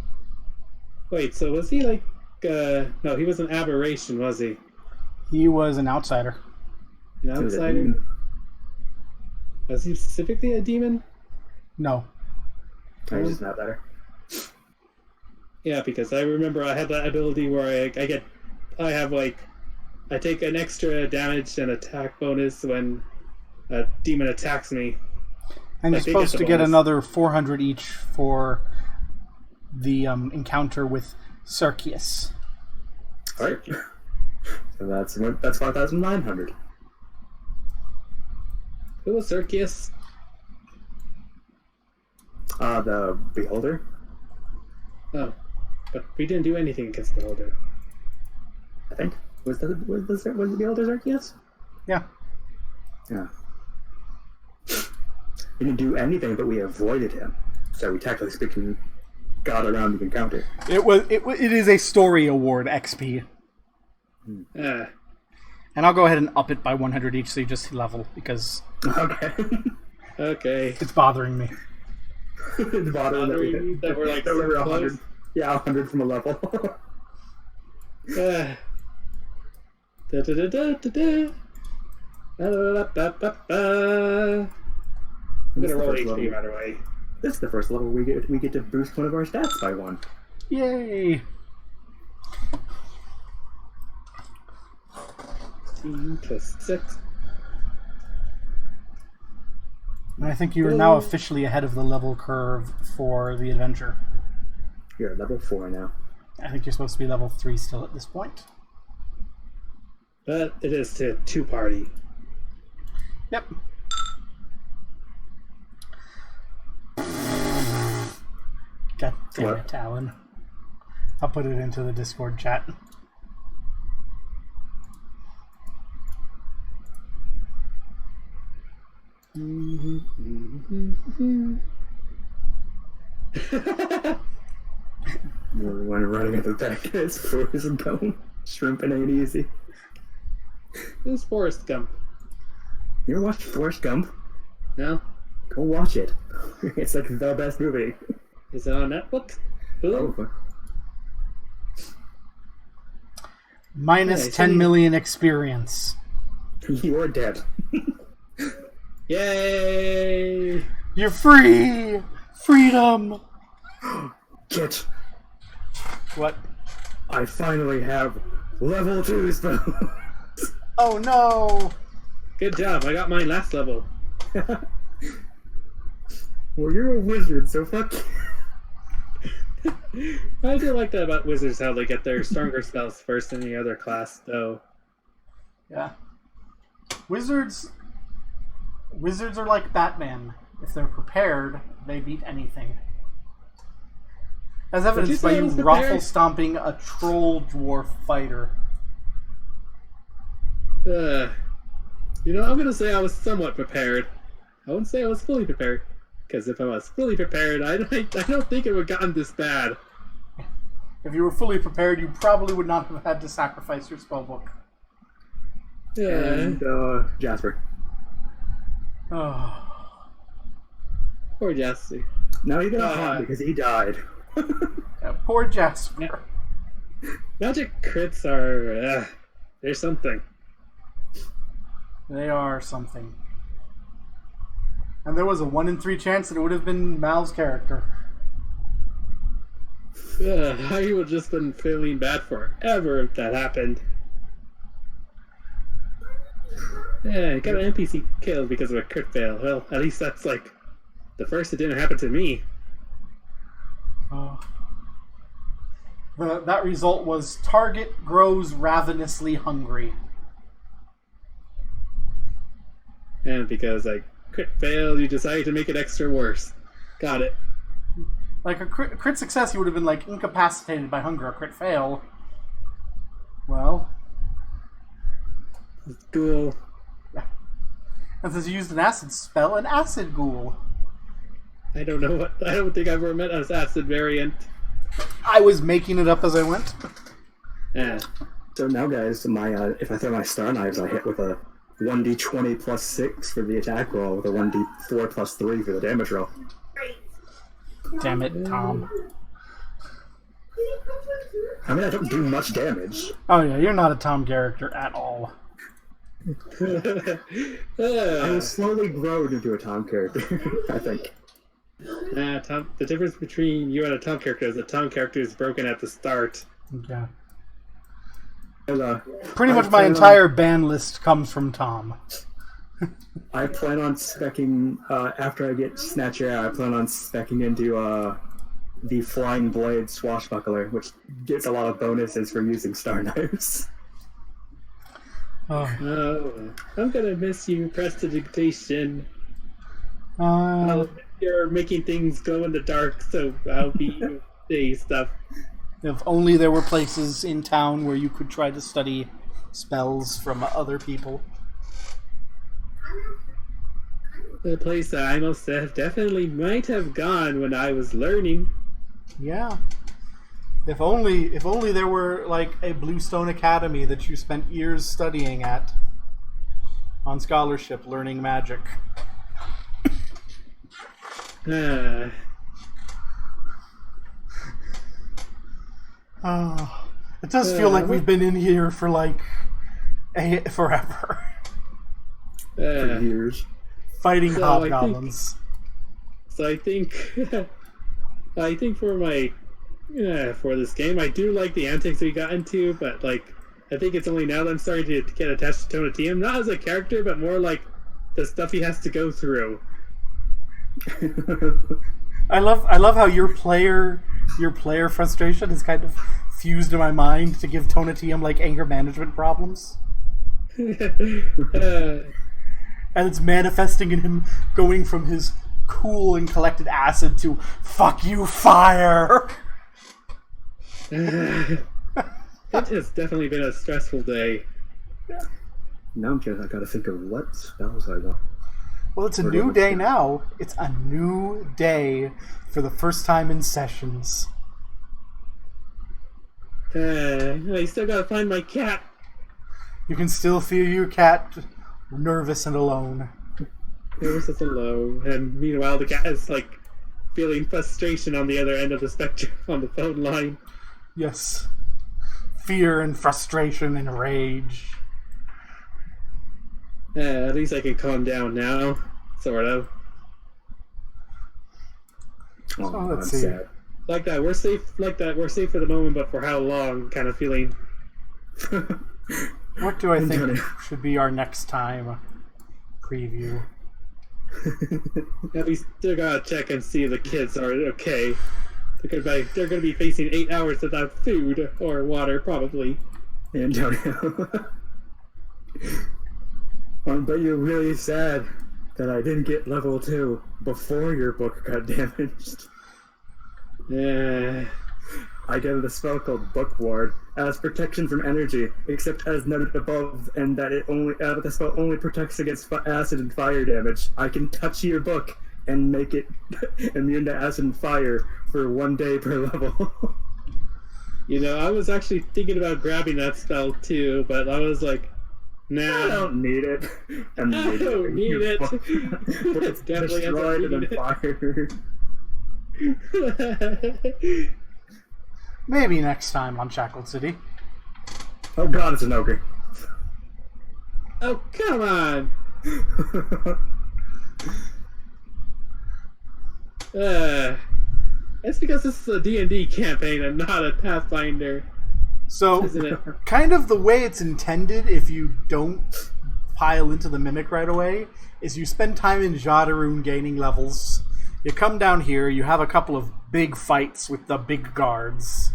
Wait, so was he like... no, he was an aberration, was he? He was an outsider. An He was a outsider? demon. Was he specifically a demon? No. He's just not better. Yeah, because I remember I had that ability where I take an extra damage and attack bonus when a demon attacks me. And you're I think supposed it's to a get bonus. another 400 each for the encounter with Circeus. Alright. So that's 5,900. Who was Circeus? The Beholder. Oh, but we didn't do anything against the holder. I think. Was the Beholder Arceus? Yeah. Yeah. We didn't do anything, but we avoided him. So we technically speaking got around the encounter. It is a story award XP. Ah, And I'll go ahead and up it by 100 each so you just level because Okay. okay. it's bothering me. The bottom That we're like that we so were close. 100. Yeah, 100 from a level. Ah. Da da da da da da. Da, da, da, da, da. I'm This gonna is the roll first HP level. right away. This is the first level we get to boost one of our stats by 1. Yay! 15 plus 6. And I think you are now officially ahead of the level curve for the adventure. You're at level 4 now. I think you're supposed to be level 3 still at this point. But it is to 2-party. Yep. God damn What? it, Alan. I'll put it into the Discord chat. You're the one running at the back. It's Forrest Gump. Shrimping ain't easy. Who's Forrest Gump? You ever watched Forrest Gump? No? Go watch it. It's like the best movie. Is it on Netflix? Hulu? Oh, Minus Yeah, 10 million experience. you're dead. Yay! You're free! Freedom! Get. What? I finally have level 2 spells. Oh no! Good job, I got mine last level. Well, you're a wizard, so fuck. I do like that about wizards, how they get their stronger spells first in the other class, though. Yeah. Wizards are like Batman. If they're prepared, they beat anything. As evidenced by say I you was ruffle prepared? stomping a troll dwarf fighter. You know, I'm gonna say I was somewhat prepared. I wouldn't say I was fully prepared. Because if I was fully prepared, I don't think it would have gotten this bad. If you were fully prepared, you probably would not have had to sacrifice your spellbook. Yeah. And, Jasper. Oh. Poor Jesse. Now you got hot because he died. Yeah, poor Jasper. Magic crits are... there's something. They are something. And there was a 1 in 3 chance that it would have been Mal's character. I would have just been feeling bad forever if that happened. Yeah, I got an NPC killed because of a crit fail. Well, at least that's like the first it didn't happen to me. That result was target grows ravenously hungry. And because I crit failed, you decided to make it extra worse. Got it. Like a crit success, you would have been like incapacitated by hunger. A crit fail, well, Ghoul. and since you used an acid spell, an acid ghoul. I don't know what. I don't think I've ever met an acid variant. I was making it up as I went. Yeah. So now, guys, my if I throw my star knives, I hit with a 1d20 plus 6 for the attack roll, with a 1d4 plus 3 for the damage roll. Damn it, Tom. I mean, I don't do much damage. Oh yeah, you're not a Tom character at all. I will slowly grow into a Tom character, I think. Tom, the difference between you and a Tom character is a Tom character is broken at the start. Yeah. And, Pretty much my entire ban list comes from Tom. I plan on specking, after I get Snatcher, I plan on specking into the Flying Blade Swashbuckler, which gets a lot of bonuses for using star knives. Oh, I'm gonna miss you, Prestidigitation. Uh, You're making things glow in the dark, so I'll be say stuff. if only there were places in town where you could try to study spells from other people. The place that I most definitely might have gone when I was learning. Yeah. If only there were like a Bluestone Academy that you spent years studying at on scholarship, learning magic. Oh, it does feel like we've been in here for like forever. For years. Fighting So hobgoblins. I think for my for this game, I do like the antics we got into, but like I think it's only now that I'm starting to get attached to Tonatiuh, not as a character, but more like the stuff he has to go through. I love how your player frustration is kind of fused in my mind to give Tonatiuh like anger management problems. And it's manifesting in him going from his cool and collected acid to fuck you, fire. It has definitely been a stressful day. Now I gotta think of what spells I want. Well, it's a new day now. It's a new day for the first time in sessions. I still gotta find my cat. You can still feel your cat nervous and alone. Nervous and alone, and meanwhile the cat is like feeling frustration on the other end of the spectrum on the phone line. Yes. Fear and frustration and rage. At least I can calm down now, sort of. Oh, So let's I'm see. sad. Like that, we're safe. Like that, we're safe for the moment, but for how long? Kind of feeling. What do I think Johnny. should be our next time preview? Yeah, we still gotta check and see if the kids are okay. They're gonna be facing 8 hours without food or water, probably. Antonio. But you're really sad that I didn't get level 2 before your book got damaged. Yeah. I get a spell called Book Ward as protection from energy, except as noted above, and that it only the spell only protects against acid and fire damage. I can touch your book and make it immune to acid and fire for 1 day per level. You know, I was actually thinking about grabbing that spell too, but I was like, nah. I don't need it. I don't need it. It's Definitely ends up destroyed needing and it. fired. Maybe next time on Shackled City. Oh god, it's an ogre. Oh, come on! It's because this is a D&D campaign and not a Pathfinder, So, isn't it? kind of the way it's intended, if you don't pile into the Mimic right away, is you spend time in Jadaroon gaining levels. You come down here, you have a couple of big fights with the big guards.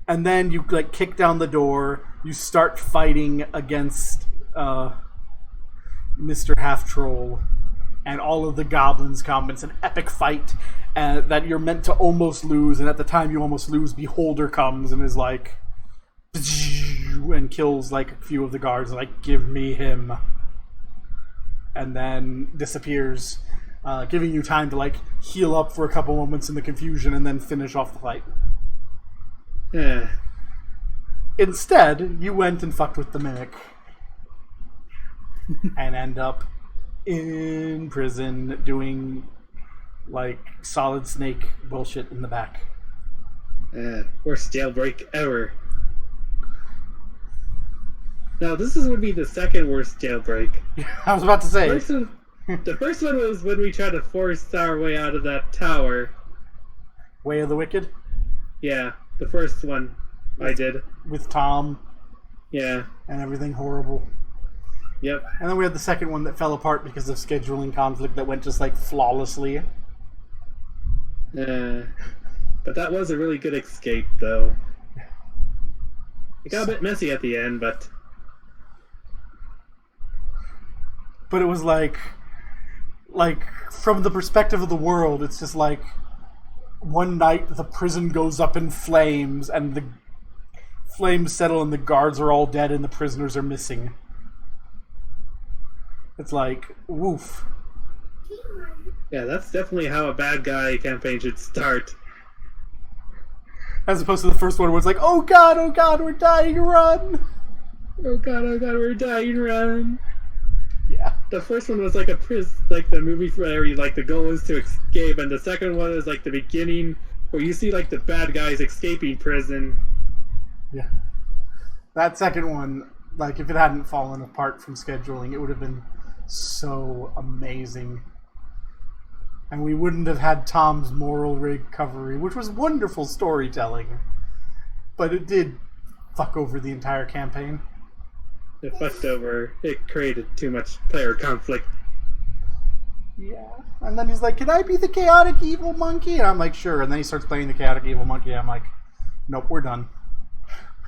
And then you like kick down the door, you start fighting against Mr. Half Troll, and all of the goblins come. It's an epic fight that you're meant to almost lose, and at the time you almost lose, Beholder comes and is like, and kills like a few of the guards, like, give me him, and then disappears. giving you time to like heal up for a couple moments in the confusion and then finish off the fight. Yeah. Instead, you went and fucked with the mimic and end up in prison doing like Solid Snake bullshit in the back. Worst jailbreak ever. Now, this would be the second worst jailbreak. I was about to say. The first one was when we tried to force our way out of that tower. Way of the Wicked? Yeah, the first one I did. With Tom. Yeah. And everything horrible. Yep. And then we had the second one that fell apart because of scheduling conflict that went just like flawlessly. But that was a really good escape, though. It got a bit messy at the end, but... But it was like from the perspective of the world, it's just like one night the prison goes up in flames and the flames settle and the guards are all dead and the prisoners are missing. It's like, woof. Yeah, that's definitely how a bad guy campaign should start. As opposed to the first one where it's like, oh god, we're dying, run! Oh god, we're dying, run! Yeah. The first one was like a like the movie where like the goal is to escape, and the second one is like the beginning where you see like the bad guys escaping prison. Yeah. That second one, like if it hadn't fallen apart from scheduling, it would have been so amazing. And we wouldn't have had Tom's moral recovery, which was wonderful storytelling. But it did fuck over the entire campaign. It fucked over. It created too much player conflict. Yeah. And then he's like, can I be the chaotic evil monkey? And I'm like, sure. And then he starts playing the chaotic evil monkey. And I'm like, nope, we're done.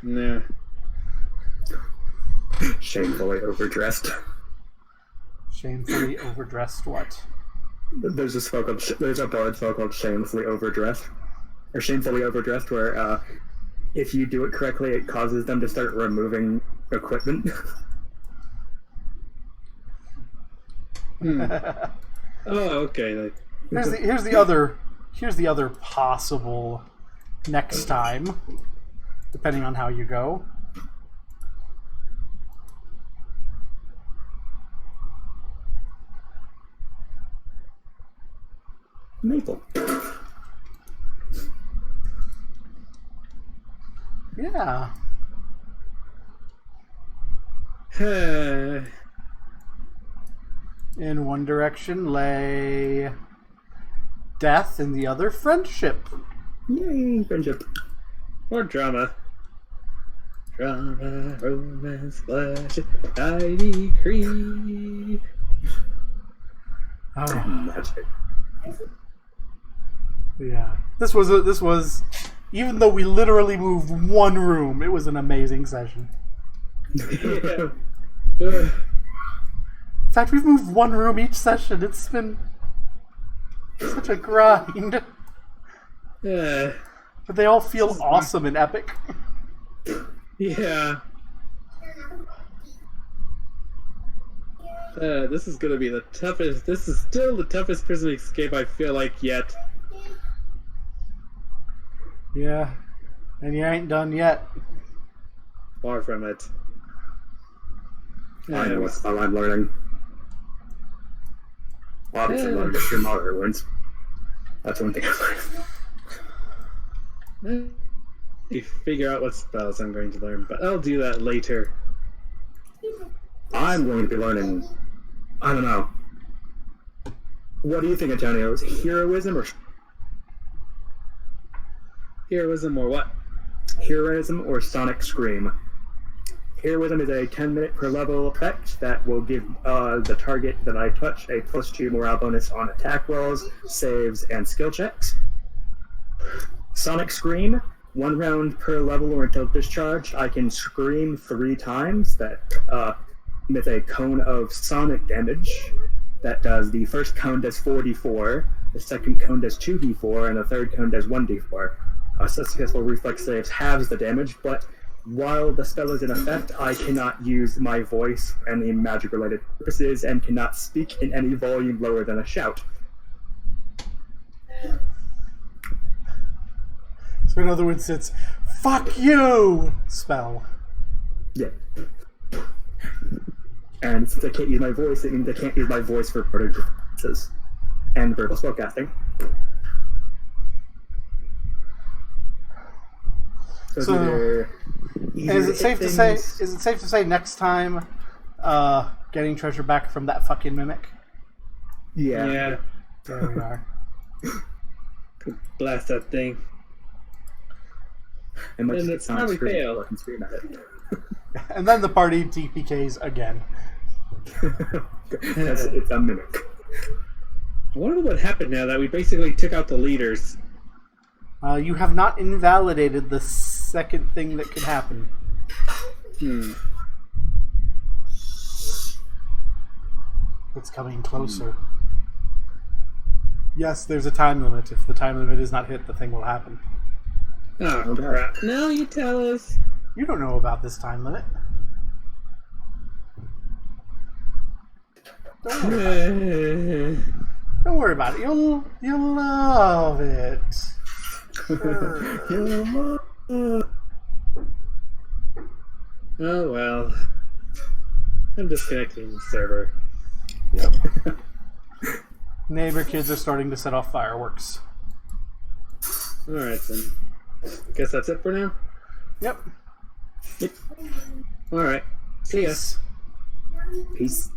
Nah. Shamefully overdressed. Shamefully overdressed what? There's a bard spell called Shamefully Overdressed. Or Shamefully Overdressed, where if you do it correctly, it causes them to start removing equipment. Oh, okay. Here's the other possible next time, depending on how you go. Maple. Yeah. In one direction lay death, in the other friendship. Yay, friendship. More drama. Drama, romance, flash, I decree. Oh. Magic. Yeah. This was even though we literally moved one room, it was an amazing session. Yeah. In fact, we've moved one room each session. It's been such a grind. Yeah. But they all feel awesome and epic. Yeah. This is gonna be the toughest. This is still the toughest prison escape I feel like yet. Yeah. And you ain't done yet. Far from it. I know what spell I'm learning. Well, obviously, I'm learning your mother wins. That's one thing I learned. You figure out what spells I'm going to learn, but I'll do that later. I'm going to be learning. I don't know. What do you think, Antonio? Is it heroism or Heroism or what? heroism or sonic scream? Heroism is a 10-minute per level effect that will give the target that I touch a +2 morale bonus on attack rolls, saves, and skill checks. Sonic Scream, 1 round per level or until discharged. I can scream 3 times that with a cone of sonic damage. That does, the first cone does 4d4, the second cone does 2d4, and the third cone does 1d4. Successful reflex saves halves the damage, but while the spell is in effect, I cannot use my voice for any magic-related purposes and cannot speak in any volume lower than a shout. So in other words, it's "fuck you" spell. Yeah. And since I can't use my voice, it means I can't use my voice for recorded performances and verbal spellcasting. So, is it safe to say? Is it safe to say next time, getting treasure back from that fucking mimic? Yeah. Yeah. There we are. Blast that thing. And Then it's probably fail. I can scream at it. And then the party TPKs again. It's a mimic. I wonder what happened now that we basically took out the leaders. You have not invalidated the second thing that could happen. It's coming closer. Yes, there's a time limit. If the time limit is not hit, the thing will happen. Oh, crap. No, you tell us. You don't know about this time limit. Don't worry about it. You'll love it. Oh, well. I'm disconnecting the server. Neighbor kids are starting to set off fireworks. Alright, then. Guess that's it for now? Yep. Alright. See ya. Peace. Peace.